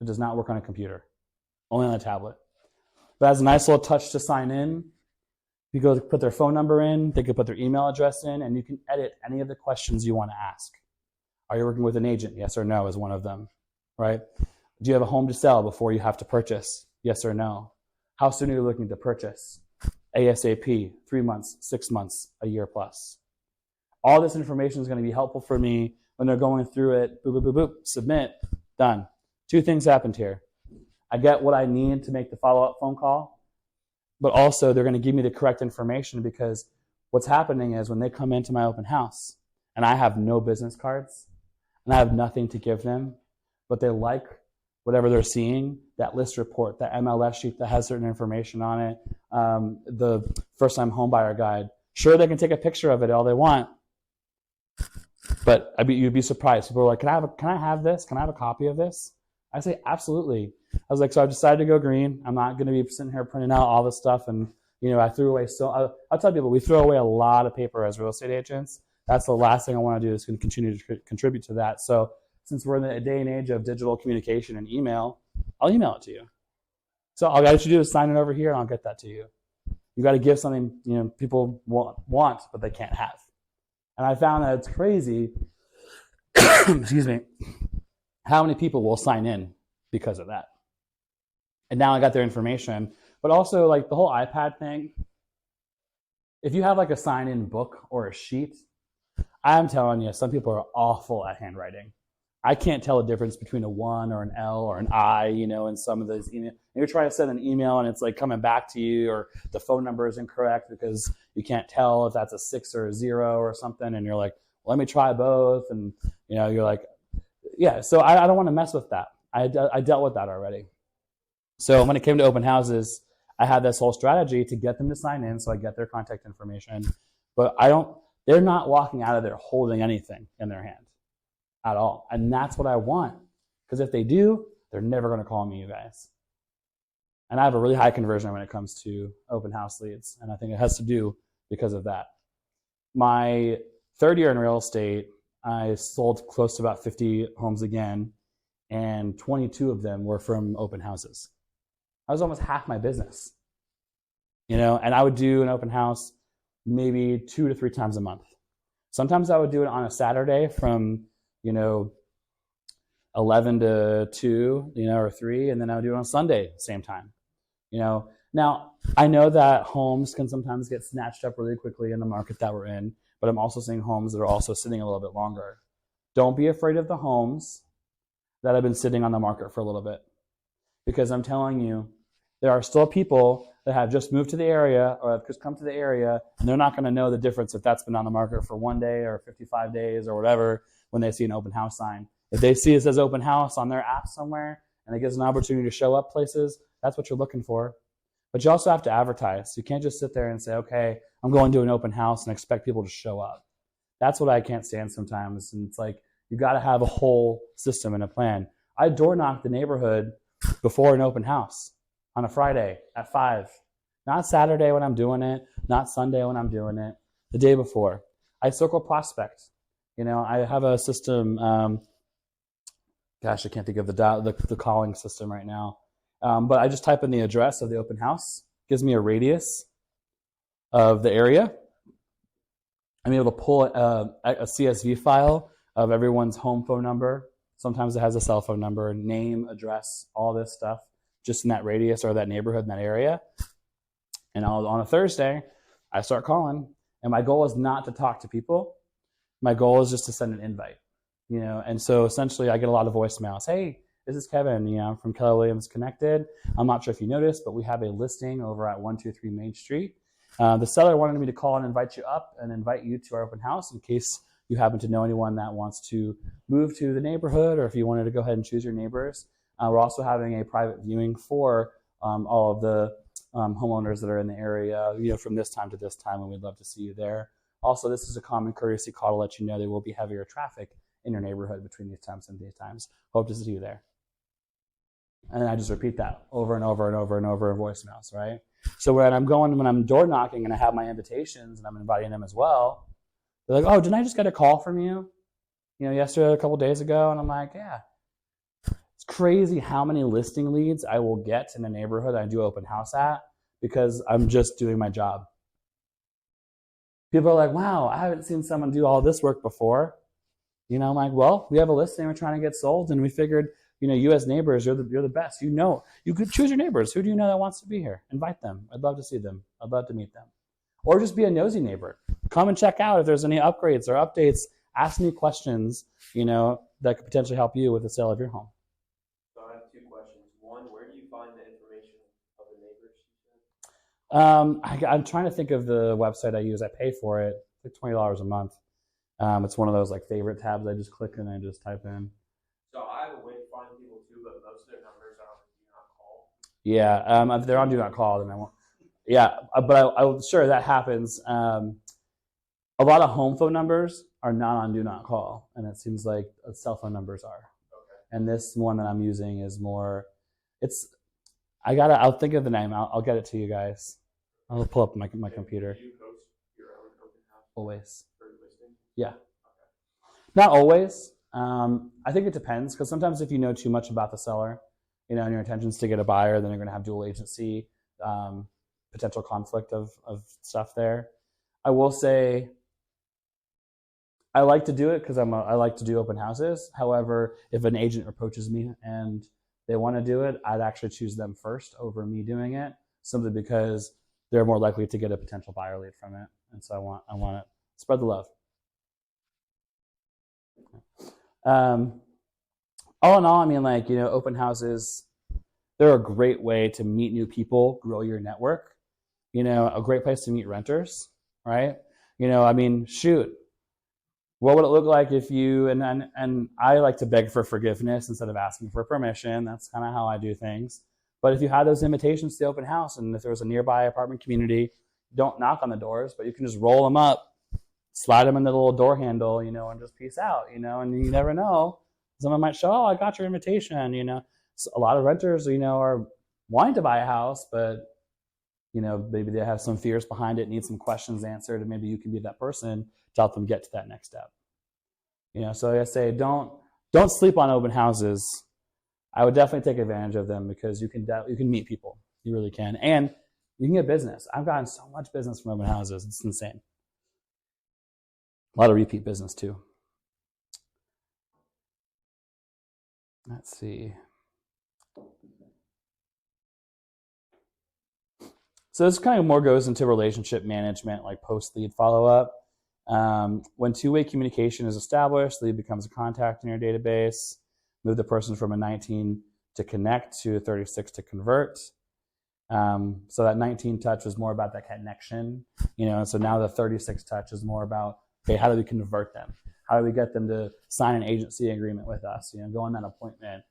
It does not work on a computer, only on a tablet. But it has a nice little touch to sign in. You go put their phone number in, they can put their email address in, and you can edit any of the questions you want to ask. Are you working with an agent? Yes or no is one of them, right? Do you have a home to sell before you have to purchase? Yes or no? How soon are you looking to purchase? ASAP, 3 months, 6 months, a year plus. All this information is going to be helpful for me when they're going through it. Boop, boop, boop, boop, submit, done. 2 things happened here. I get what I need to make the follow-up phone call, but also they're going to give me the correct information, because what's happening is when they come into my open house and I have no business cards and I have nothing to give them, but they like whatever they're seeing, that list report, that MLS sheet that has certain information on it, the first-time homebuyer guide. Sure, they can take a picture of it all they want, but you'd be surprised. People are like, can I have this? Can I have a copy of this? I say, absolutely. I was like, so I've decided to go green. I'm not going to be sitting here printing out all this stuff. And, I threw away I'll tell people, we throw away a lot of paper as real estate agents. That's the last thing I want to do, is continue to contribute to that. So since we're in the day and age of digital communication and email, I'll email it to you. So all I got you do is sign it over here and I'll get that to you. You got to give something, people want, but they can't have. And I found that it's crazy, excuse me, how many people will sign in because of that. And now I got their information. But also, like, the whole iPad thing, if you have like a sign-in book or a sheet, I'm telling you, some people are awful at handwriting. I can't tell the difference between a 1 or an L or an I, in some of those emails. You're trying to send an email and it's like coming back to you, or the phone number is incorrect because you can't tell if that's a 6 or a 0 or something. And you're like, well, let me try both. And, you're like, yeah, so I don't want to mess with that. I dealt with that already. So when it came to open houses, I had this whole strategy to get them to sign in, so I get their contact information. But they're not walking out of there holding anything in their hand at all. And that's what I want. Because if they do, they're never going to call me, you guys. And I have a really high conversion when it comes to open house leads. And I think it has to do because of that. My third year in real estate, I sold close to about 50 homes again, and 22 of them were from open houses. I was almost half my business, and I would do an open house maybe 2 to 3 times a month. Sometimes I would do it on a Saturday from, 11 to 2, or 3, and then I would do it on Sunday, same time, Now, I know that homes can sometimes get snatched up really quickly in the market that we're in, but I'm also seeing homes that are also sitting a little bit longer. Don't be afraid of the homes that have been sitting on the market for a little bit, because I'm telling you, there are still people that have just moved to the area or have just come to the area, and they're not going to know the difference if that's been on the market for 1 day or 55 days or whatever when they see an open house sign. If they see it says open house on their app somewhere and it gives an opportunity to show up places, that's what you're looking for. But you also have to advertise. You can't just sit there and say, okay, I'm going to an open house and expect people to show up. That's what I can't stand sometimes. And it's like, you got to have a whole system and a plan. I door knock the neighborhood before an open house on a Friday at 5. Not Saturday when I'm doing it, not Sunday when I'm doing it, the day before. I circle prospect. I have a system, I can't think of the calling system right now. But I just type in the address of the open house, gives me a radius of the area. I'm able to pull a CSV file of everyone's home phone number. Sometimes it has a cell phone number, name, address, all this stuff, just in that radius or that neighborhood in that area. And on a Thursday, I start calling. And my goal is not to talk to people. My goal is just to send an invite. And so essentially I get a lot of voicemails. Hey, this is Kevin, I'm from Keller Williams Connected. I'm not sure if you noticed, but we have a listing over at 123 Main Street. The seller wanted me to call and invite you up and invite you to our open house in case you happen to know anyone that wants to move to the neighborhood, or if you wanted to go ahead and choose your neighbors. We're also having a private viewing for all of the homeowners that are in the area, from this time to this time, and we'd love to see you there. Also, this is a common courtesy call to let you know there will be heavier traffic in your neighborhood between these times and these times. Hope to see you there. And then I just repeat that over and over and over and over in voicemails, right? So when I'm door knocking and I have my invitations and I'm inviting them as well, they're like, oh, didn't I just get a call from you? Yesterday, a couple days ago? And I'm like, yeah. It's crazy how many listing leads I will get in the neighborhood I do open house at because I'm just doing my job. People are like, wow, I haven't seen someone do all this work before. I'm like, well, we have a listing we're trying to get sold, and we figured, you as neighbors, you're the best. You could choose your neighbors. Who do you know that wants to be here? Invite them. I'd love to see them. I'd love to meet them. Or just be a nosy neighbor. Come and check out if there's any upgrades or updates. Ask me questions, that could potentially help you with the sale of your home. So I have 2 questions. One, where do you I'm trying to think of the website I use. I pay for it. It's like $20 a month. It's one of those like favorite tabs I just click and I just type in. So I have a way to find people too, but most of their numbers are on the do not call. Yeah, if they're on do not call, then I won't. Yeah, but I sure that happens. A lot of home phone numbers are not on do not call, and it seems like cell phone numbers are. Okay. And this one that I'm using is more. I'll think of the name. I'll get it to you guys. I'll pull up my computer. Do you host your own open house Always. for listings? Yeah. Not always. I think it depends because sometimes if you know too much about the seller, and your intentions to get a buyer, then you're going to have dual agency, potential conflict of stuff there. I will say I like to do it because I like to do open houses. However, if an agent approaches me and they want to do it, I'd actually choose them first over me doing it, simply because they're more likely to get a potential buyer lead from it. And so I want to spread the love. All in all, I mean, open houses, they're a great way to meet new people, grow your network, a great place to meet renters, right? I mean, shoot, what would it look like if you, and I like to beg for forgiveness instead of asking for permission. That's kind of how I do things. But if you had those invitations to the open house, and if there was a nearby apartment community, don't knock on the doors, but you can just roll them up, slide them in the little door handle, and just peace out, and you never know. Someone might show, I got your invitation, So a lot of renters, are wanting to buy a house, but, maybe they have some fears behind it, need some questions answered, and maybe you can be that person to help them get to that next step. So I say, don't sleep on open houses. I would definitely take advantage of them because you can meet people. You really can. And you can get business. I've gotten so much business from open houses. It's insane. A lot of repeat business too. Let's see. So this kind of more goes into relationship management, like post-lead follow-up. When two-way communication is established, lead becomes a contact in your database. Move the person from a 19 to connect to a 36 to convert. So that 19 touch was more about that connection, and so now the 36 touch is more about, okay, how do we convert them? How do we get them to sign an agency agreement with us? Go on that appointment,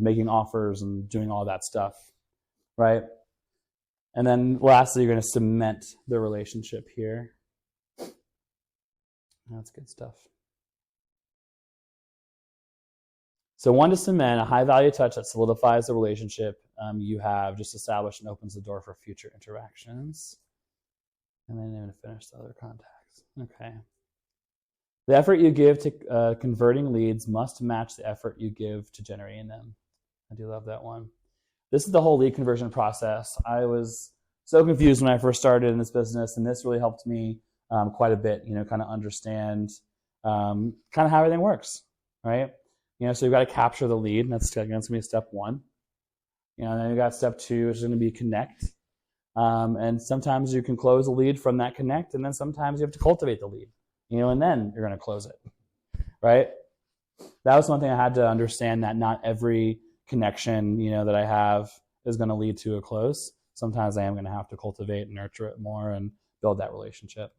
making offers and doing all that stuff, right? And then lastly, you're going to cement the relationship here. That's good stuff. So one to cement, a high-value touch that solidifies the relationship you have just established and opens the door for future interactions. And then I'm going to finish the other contacts. Okay. The effort you give to converting leads must match the effort you give to generating them. I do love that one. This is the whole lead conversion process. I was so confused when I first started in this business, and this really helped me quite a bit, kind of understand kind of how everything works, right? So you've got to capture the lead, and that's going to be step one. And then you got step two, which is going to be connect. And sometimes you can close a lead from that connect, and then sometimes you have to cultivate the lead, and then you're going to close it, right? That was one thing I had to understand, that not every connection, that I have is going to lead to a close. Sometimes I am going to have to cultivate and nurture it more and build that relationship.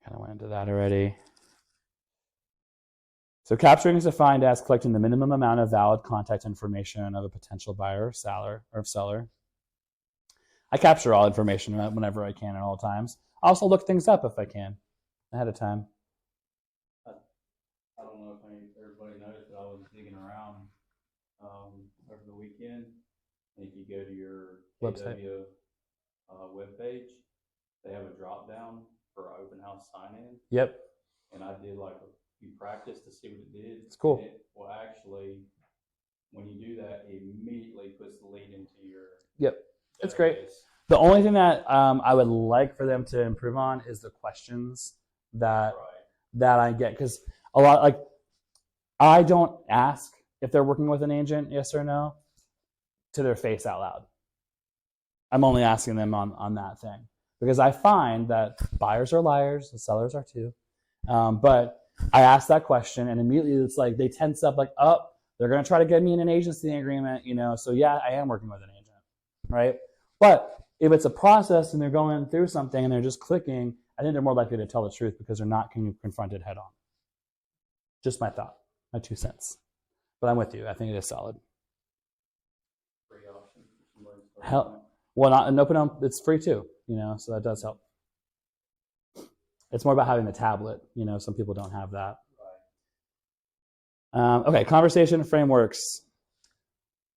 Kind of went into that already. So capturing is defined as collecting the minimum amount of valid contact information of a potential buyer or seller. I capture all information whenever I can at all times. I also look things up if I can ahead of time. I don't know if everybody knows, but I was digging around over the weekend. And if you go to your Website. KW webpage, they have a drop down for open house sign-in. Yep. And I did like a few practice to see what it did. It's cool. And it will actually, when you do that, it immediately puts the lead into your Yep. It's database. great. The only thing that I would like for them to improve on is the questions that I get, because a lot, I don't ask if they're working with an agent, yes or no, to their face out loud. I'm only asking them on that thing, because I find that buyers are liars, the sellers are too. But I ask that question, and immediately it's like they tense up, like, oh, they're going to try to get me in an agency agreement, So yeah, I am working with an agent, right? But If it's a process and they're going through something and they're just clicking, I think they're more likely to tell the truth because they're not confronted head on. Just my thought, my 2 cents. But I'm with you. I think it is solid. Free option for somebody to start Hell, doing it. well, not an open, it's free too, so that does help. It's more about having the tablet. Some people don't have that. Okay, conversation frameworks.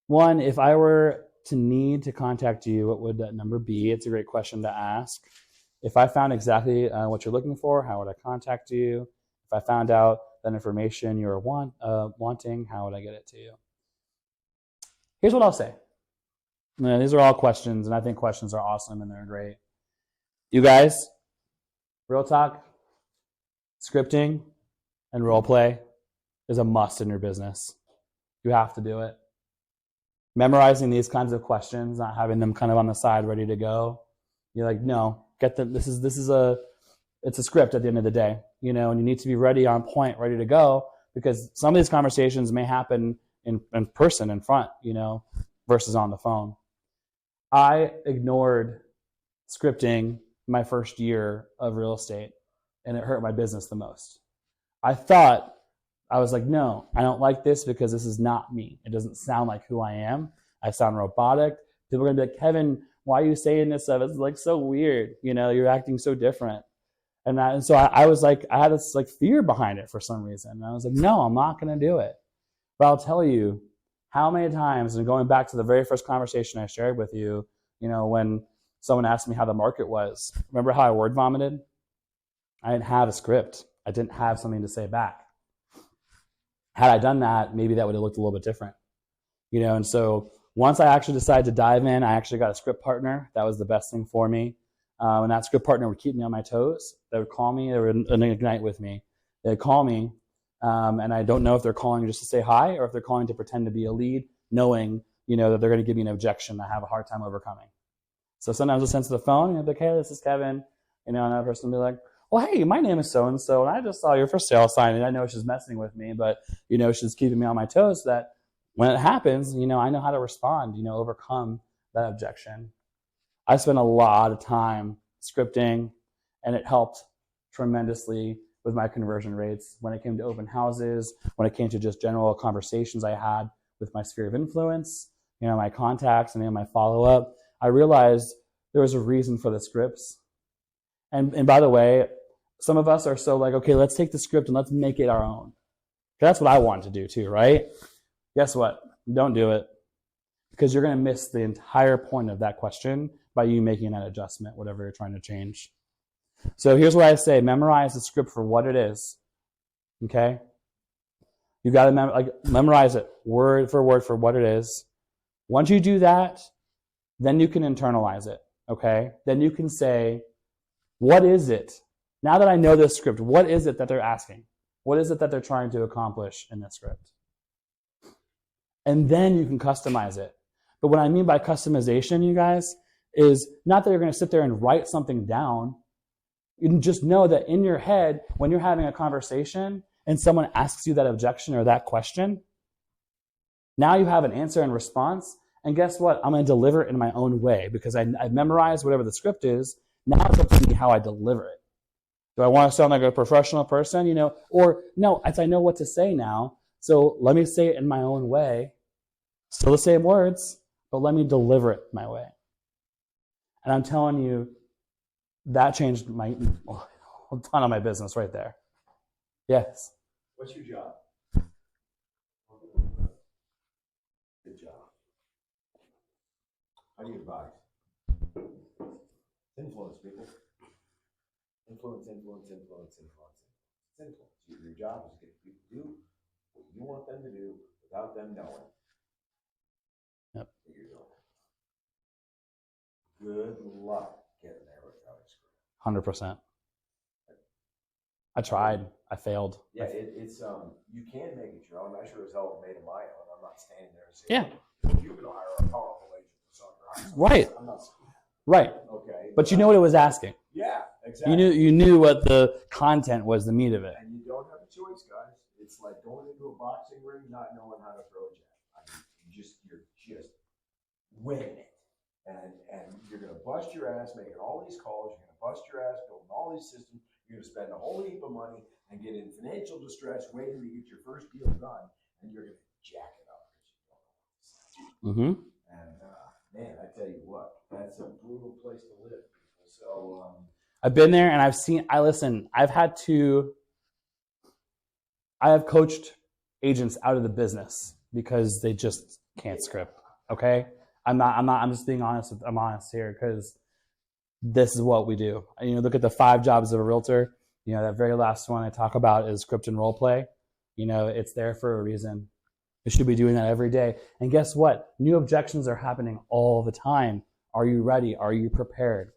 One, if I were to need to contact you, what would that number be? It's a great question to ask. If I found exactly what you're looking for, how would I contact you? If I found out that information you're wanting, how would I get it to you? Here's what I'll say. These are all questions, and I think questions are awesome and they're great. You guys, real talk, scripting and role play is a must in your business. You have to do it. Memorizing these kinds of questions, not having them kind of on the side ready to go. You're like, no, it's a script at the end of the day, and you need to be ready on point, ready to go, because some of these conversations may happen in person, in front, versus on the phone. I ignored scripting my first year of real estate, and it hurt my business the most. I was like, no, I don't like this because this is not me. It doesn't sound like who I am. I sound robotic. People are going to be like, Kevin, why are you saying this stuff? It's like so weird. You're acting so different. And so I was like, I had this like fear behind it for some reason. And I was like, no, I'm not going to do it. But I'll tell you how many times, and going back to the very first conversation I shared with you, when someone asked me how the market was, remember how I word vomited? I didn't have a script. I didn't have something to say back. Had I done that, maybe that would have looked a little bit different. And so once I actually decided to dive in, I actually got a script partner. That was the best thing for me. And that script partner would keep me on my toes. They would call me. They would ignite with me. They'd call me, and I don't know if they're calling just to say hi or if they're calling to pretend to be a lead, knowing, that they're going to give me an objection I have a hard time overcoming. So sometimes I'll answer the phone, and I'll be like, hey, this is Kevin. And that person will be like, well, hey, my name is so-and-so, and I just saw your for sale sign, and I know she's messing with me, but, she's keeping me on my toes so that when it happens, I know how to respond, overcome that objection. I spent a lot of time scripting, and it helped tremendously with my conversion rates when it came to open houses, when it came to just general conversations I had with my sphere of influence, my contacts and my follow-up. I realized there was a reason for the scripts. And by the way, some of us are so like, okay, let's take the script and let's make it our own. That's what I want to do too, right? Guess what? Don't do it, because you're going to miss the entire point of that question by you making that adjustment, whatever you're trying to change. So here's what I say. Memorize the script for what it is, okay? You got to memorize it word for what it is. Once you do that, then you can internalize it, okay? Then you can say, what is it? Now that I know this script, what is it that they're asking? What is it that they're trying to accomplish in this script? And then you can customize it. But what I mean by customization, you guys, is not that you're going to sit there and write something down. You can just know that in your head, when you're having a conversation and someone asks you that objection or that question, now you have an answer and response. And guess what? I'm going to deliver it in my own way because I memorized whatever the script is. Now it's up to me how I deliver it. Do I want to sound like a professional person, or no, I know what to say now. So let me say it in my own way. Still the same words, but let me deliver it my way. And I'm telling you, that changed a ton of my business right there. Yes. What's your job? Good job. How do you advise? Influence people. Influence. Your job is to get people to do what you want them to do without them knowing. Yep. Good luck getting there without a script. 100%. I tried. I failed. Yeah, it's you can make it your own. I sure as hell made it my own. I'm not standing there and saying, yeah, you're gonna hire a powerful agent to sell your house. Right. I'm not Right. okay. But you know what it was asking. Yeah, exactly. You knew what the content was, the meat of it. And you don't have a choice, guys. It's like going into a boxing ring not knowing how to throw a jab. You're just winging it. And you're gonna bust your ass making all these calls, you're gonna bust your ass building all these systems, you're gonna spend a whole heap of money and get in financial distress waiting to get your first deal done, and you're gonna jack it up because you don't know what to say. Mm-hmm. And man, I tell you what, that's a brutal place to live. So I've been there and I have coached agents out of the business because they just can't script. Okay. I'm just being honest. I'm honest here because this is what we do. Look at the 5 jobs of a realtor. That very last one I talk about is script and role play. It's there for a reason. You should be doing that every day. And guess what? New objections are happening all the time. Are you ready? Are you prepared?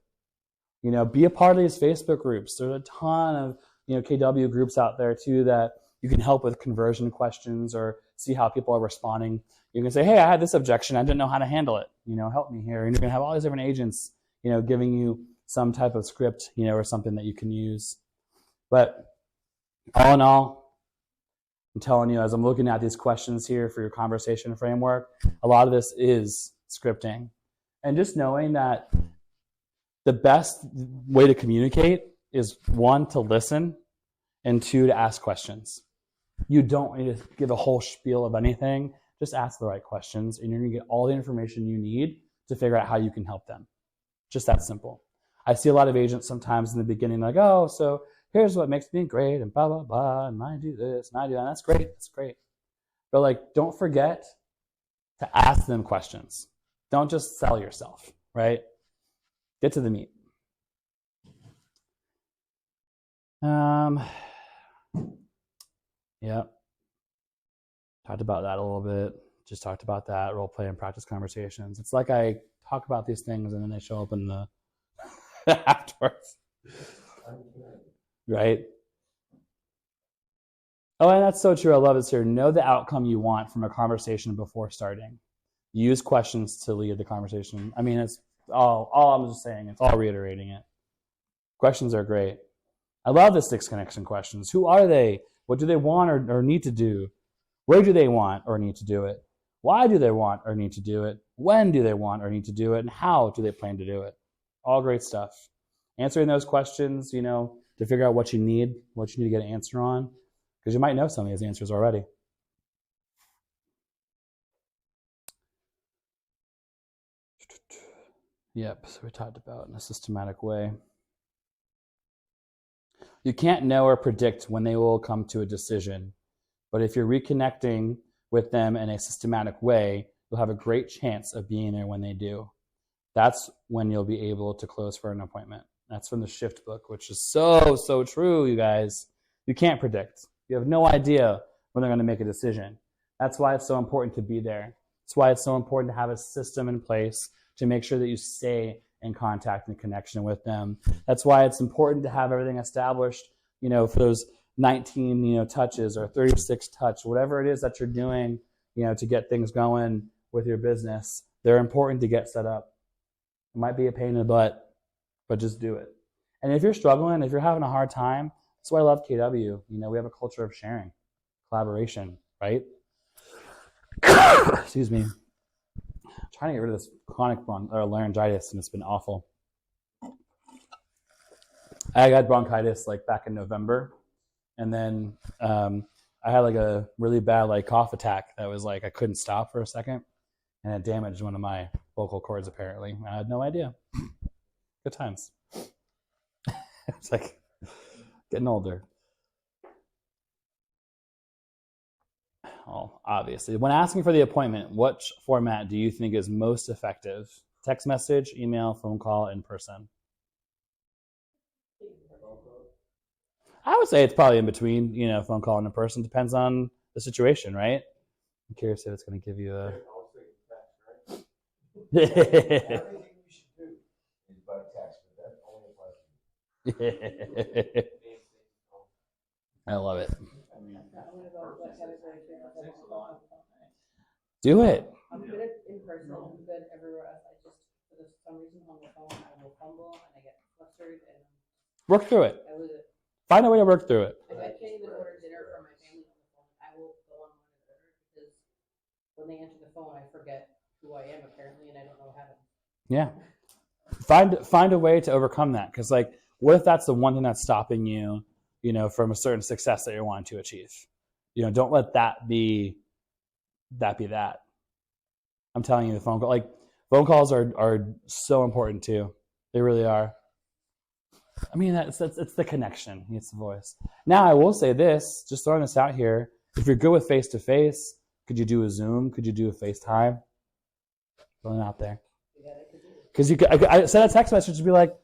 Be a part of these Facebook groups. There's a ton of, KW groups out there too that you can help with conversion questions or see how people are responding. You can say, hey, I had this objection. I didn't know how to handle it. Help me here. And you're going to have all these different agents, giving you some type of script, or something that you can use. But all in all, I'm telling you, as I'm looking at these questions here for your conversation framework, a lot of this is scripting. And just knowing that the best way to communicate is 1, to listen, and 2, to ask questions. You don't need to give a whole spiel of anything. Just ask the right questions, and you're going to get all the information you need to figure out how you can help them. Just that simple. I see a lot of agents sometimes in the beginning like, oh, so here's what makes me great, and blah, blah, blah, and I do this, and I do that. That's great. That's great. But don't forget to ask them questions. Don't just sell yourself, right? Get to the meat. Yep. Talked about that a little bit. Just talked about that, role play and practice conversations. It's like I talk about these things and then they show up in the afterwards. Right? Oh, and that's so true. I love this here. Know the outcome you want from a conversation before starting. Use questions to lead the conversation. I mean, it's all I'm just saying. It's all reiterating it. Questions are great. I love the 6 connection questions. Who are they? What do they want or need to do? Where do they want or need to do it? Why do they want or need to do it? When do they want or need to do it? And how do they plan to do it? All great stuff. Answering those questions, to figure out what you need to get an answer on, because you might know some of these answers already. Yep, so we talked about in a systematic way. You can't know or predict when they will come to a decision, but if you're reconnecting with them in a systematic way, you'll have a great chance of being there when they do. That's when you'll be able to close for an appointment. That's from the Shift book, which is so, so true, you guys. You can't predict. You have no idea when they're going to make a decision. That's why it's so important to be there. That's why it's so important to have a system in place to make sure that you stay in contact and connection with them. That's why it's important to have everything established, for those 19, touches or 36 touch, whatever it is that you're doing, to get things going with your business. They're important to get set up. It might be a pain in the butt, but just do it. And if you're struggling, if you're having a hard time, that's why I love KW. We have a culture of sharing, collaboration, right? Excuse me. I'm trying to get rid of this chronic laryngitis, and it's been awful. I got bronchitis back in November, and then I had a really bad cough attack that was I couldn't stop for a second, and it damaged one of my vocal cords apparently. I had no idea. Good times. It's getting older. Oh, obviously. When asking for the appointment, which format do you think is most effective? Text message, email, phone call, in person? I would say it's probably in between, phone call and in person. Depends on the situation, right? I'm curious if it's going to give you a... everything you should do is by text, but that only applies to you. I love it. Do it. I'm good at in person. I'm good everywhere else. I just, for some reason, on the phone, I will fumble and I get flustered and Work through it. I lose it. Find a way to work through it. If I can't even order dinner for my family on the phone, I will go on one and order because when they answer the phone, I forget who I am apparently, and I don't know what happened. Yeah. Find a way to overcome that. Because like, what if that's the one thing that's stopping you, from a certain success that you're wanting to achieve? Don't let that be that. I'm telling you, the phone calls are so important too. They really are. I mean, it's the connection. It's the voice. Now, I will say this, just throwing this out here. If you're good with face-to-face, could you do a Zoom? Could you do a FaceTime? Throwing it out there. Because I sent a text message to be like,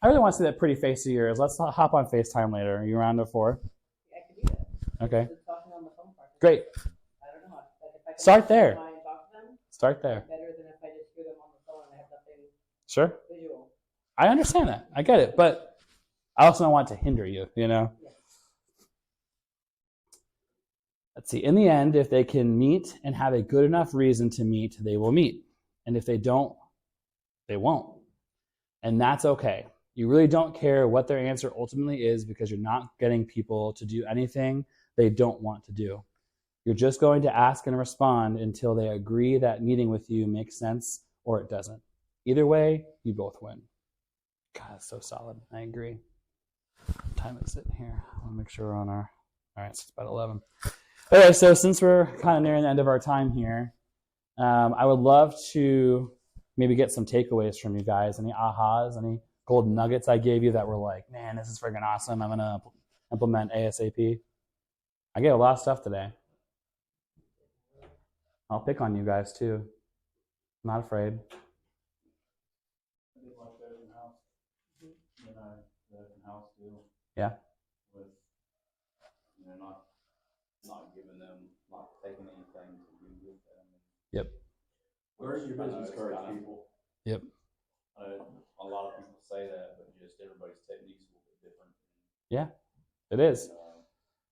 I really want to see that pretty face of yours. Let's hop on FaceTime later. Are you around at 4? Yeah, I could do that. Okay. Just talking on the phone part. Great. I don't know. Like if I can Start there. talk to them, Start there. better than if I just hear them on the phone and I have nothing Sure. visual. I understand that. I get it. But I also don't want to hinder you, Yeah. Let's see. In the end, if they can meet and have a good enough reason to meet, they will meet. And if they don't, they won't. And that's okay. You really don't care what their answer ultimately is because you're not getting people to do anything they don't want to do. You're just going to ask and respond until they agree that meeting with you makes sense or it doesn't. Either way, you both win. God, that's so solid. I agree. What time is it here? I want to make sure we're on our... All right, so it's about 11. Okay, so since we're kind of nearing the end of our time here, I would love to maybe get some takeaways from you guys. Any ahas, any golden nuggets I gave you that were like, man, this is freaking awesome. I'm going to implement ASAP. I gave a lot of stuff today. I'll pick on you guys too. I'm not afraid. I did like the open house. The open house deal. Yeah. With, not giving them, not taking anything to do with them. Yep. Where's your business cards, people? Yep. A lot of people say that, but just everybody's technique's a little bit different. Yeah, it is.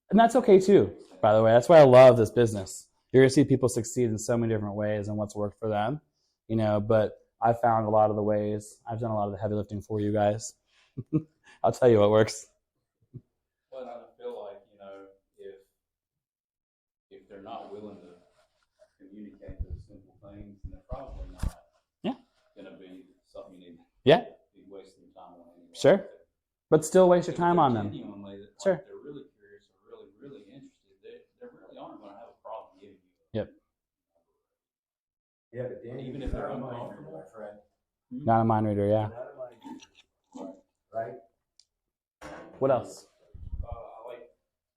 And that's okay too, by the way. That's why I love this business. You're going to see people succeed in so many different ways and what's worked for them, but I found a lot of the ways. I've done a lot of the heavy lifting for you guys. I'll tell you what works. But I feel like, if they're not willing to communicate those simple things, then they're probably not going to be something you need to be wasting time on anyway. Sure. But still waste your time on them. Sure. They're really curious or really, really interested. They really aren't going to have a problem giving you. Yep. Yeah, but Danny, Even if they're not a mind reader, uncomfortable. my friend. Not a mind reader, yeah. Not a mind reader. Right? What else? I like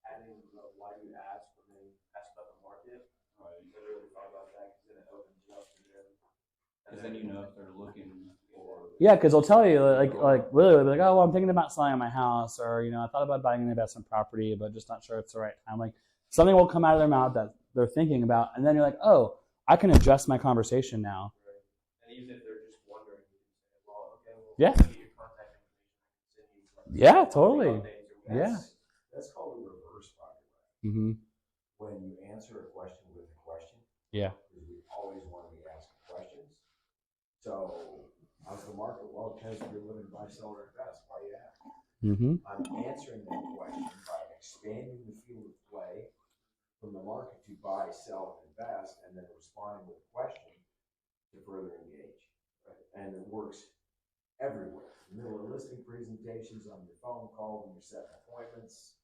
adding why you ask when they ask about the market. Right. I really thought about that because then it opens you up to them. Because then if they're looking for. Yeah, because they'll tell you, like literally, like, oh, well, I'm thinking about selling my house, or, I thought about buying an investment property, but just not sure it's the right time. Like, something will come out of their mouth that they're thinking about, and then you're like, oh, I can adjust my conversation now. Right. And even if they're just wondering, you can say, well, okay, well, Yeah. get your contact information. Yeah, totally. Yeah. That's called a reverse, by the way. Mm-hmm. When you answer a question with a question. Yeah. Because we always want to be asking questions. So, how's the market? Well, it depends if you're living buy, sell, or invest. Why you ask? Mm-hmm. I'm answering that question by expanding the field of play from the market to buy, sell, and invest, and then responding with a question to further engage. Right? And it works everywhere. In the middle of listing presentations, on your phone call, when you're setting appointments,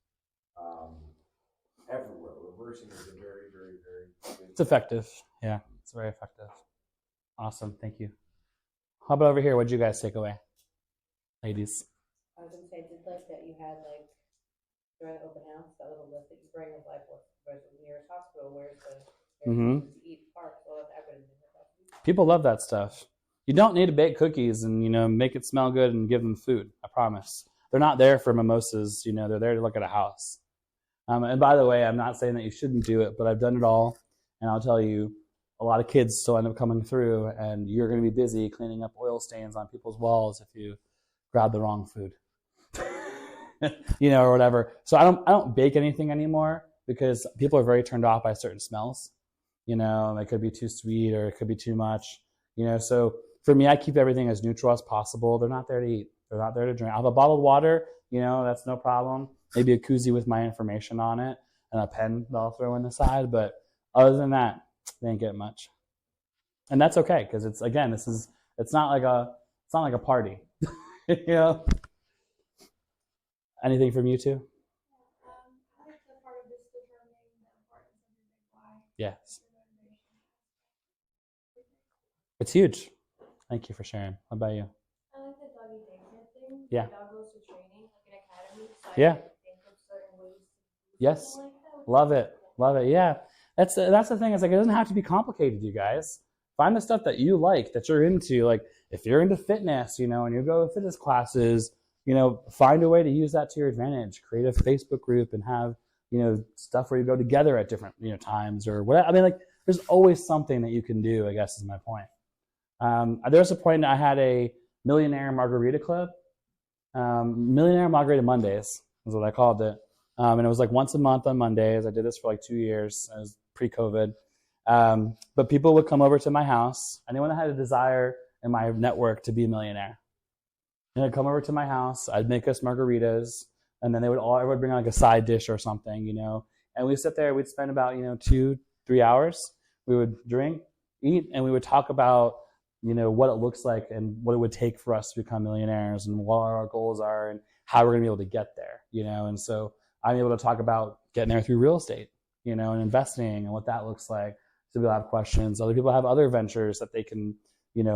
everywhere. Reversing is a very, very, very good. It's effective. Yeah, it's very effective. Awesome. Thank you. How about over here? What did you guys take away? Ladies. I was gonna say, I did like that you had during the open house, that little list that you bring of where's the nearest hospital, where's the Mhm. to eat park, all that kind of thing. People love that stuff. You don't need to bake cookies and, make it smell good and give them food. I promise. They're not there for mimosas. They're there to look at a house. And by the way, I'm not saying that you shouldn't do it, but I've done it all. And I'll tell you, a lot of kids still end up coming through, and you're going to be busy cleaning up oil stains on people's walls if you grab the wrong food, or whatever. So I don't bake anything anymore because people are very turned off by certain smells. It could be too sweet or it could be too much. So for me, I keep everything as neutral as possible. They're not there to eat. They're not there to drink. I have a bottled water. That's no problem. Maybe a koozie with my information on it and a pen that I'll throw in the side. But other than that, they ain't getting much. And that's okay because it's It's not like a party. You know? Anything from you two? I like the part of this determining the importance of your big why. Yes. Your motivation. It's huge. Thank you for sharing. What about you? I like the doggy daycare thing. Yeah. My dog goes to training, like an academy, so Yeah. I can think of certain ways to do Yes. something like that. which Love is it. cool. Love it. Yeah. That's the thing. It's like, it doesn't have to be complicated, you guys. Find the stuff that you like, that you're into. Like, if you're into fitness, and you go to fitness classes, find a way to use that to your advantage. Create a Facebook group and have, stuff where you go together at different, times or whatever. I mean, like, there's always something that you can do, I guess is my point. There was a point I had a millionaire margarita club. Millionaire Margarita Mondays is what I called it. And it was like once a month on Mondays. I did this for like 2 years. I was pre-COVID. But people would come over to my house. Anyone that had a desire in my network to be a millionaire. And they'd come over to my house. I'd make us margaritas. And then everyone would bring like a side dish or something, And we'd sit there. We'd spend about, 2-3 hours. We would drink, eat, and we would talk about, what it looks like and what it would take for us to become millionaires and what our goals are and how we're going to be able to get there, And so I'm able to talk about getting there through real estate, and investing and what that looks like. So people have questions. Other people have other ventures that they can,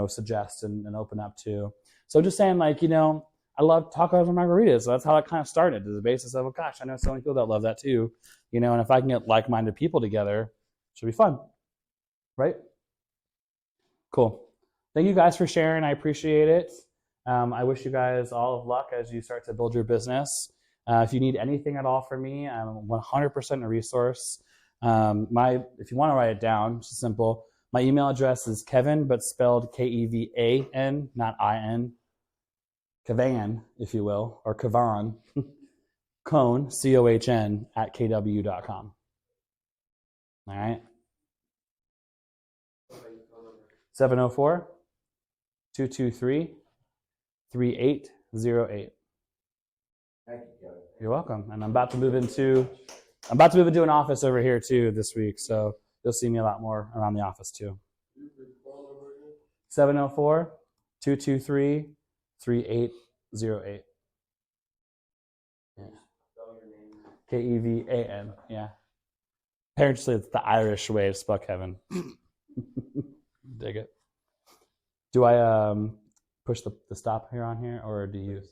suggest and open up to. So just saying, like, I love talking about margaritas. So that's how it kind of started, as the basis of, oh gosh, I know so many people that love that too, and if I can get like-minded people together, it should be fun, right? Cool. Thank you guys for sharing. I appreciate it. I wish you guys all of luck as you start to build your business. If you need anything at all from me, I'm 100% a resource. If you want to write it down, it's simple. My email address is Kevin, but spelled Kevan, not I-N. Kevan, if you will, or Kevan, Cohn, C-O-H-N, @kw.com. All right. 704-223-3808. Thank you, Kevin. You're welcome. And I'm about to move into an office over here too this week, so you'll see me a lot more around the office too. 704-223-3808. Yeah. Kevan. Yeah. Apparently it's the Irish way to spell Kevin. Dig it. Do I push the stop here on here, or do you?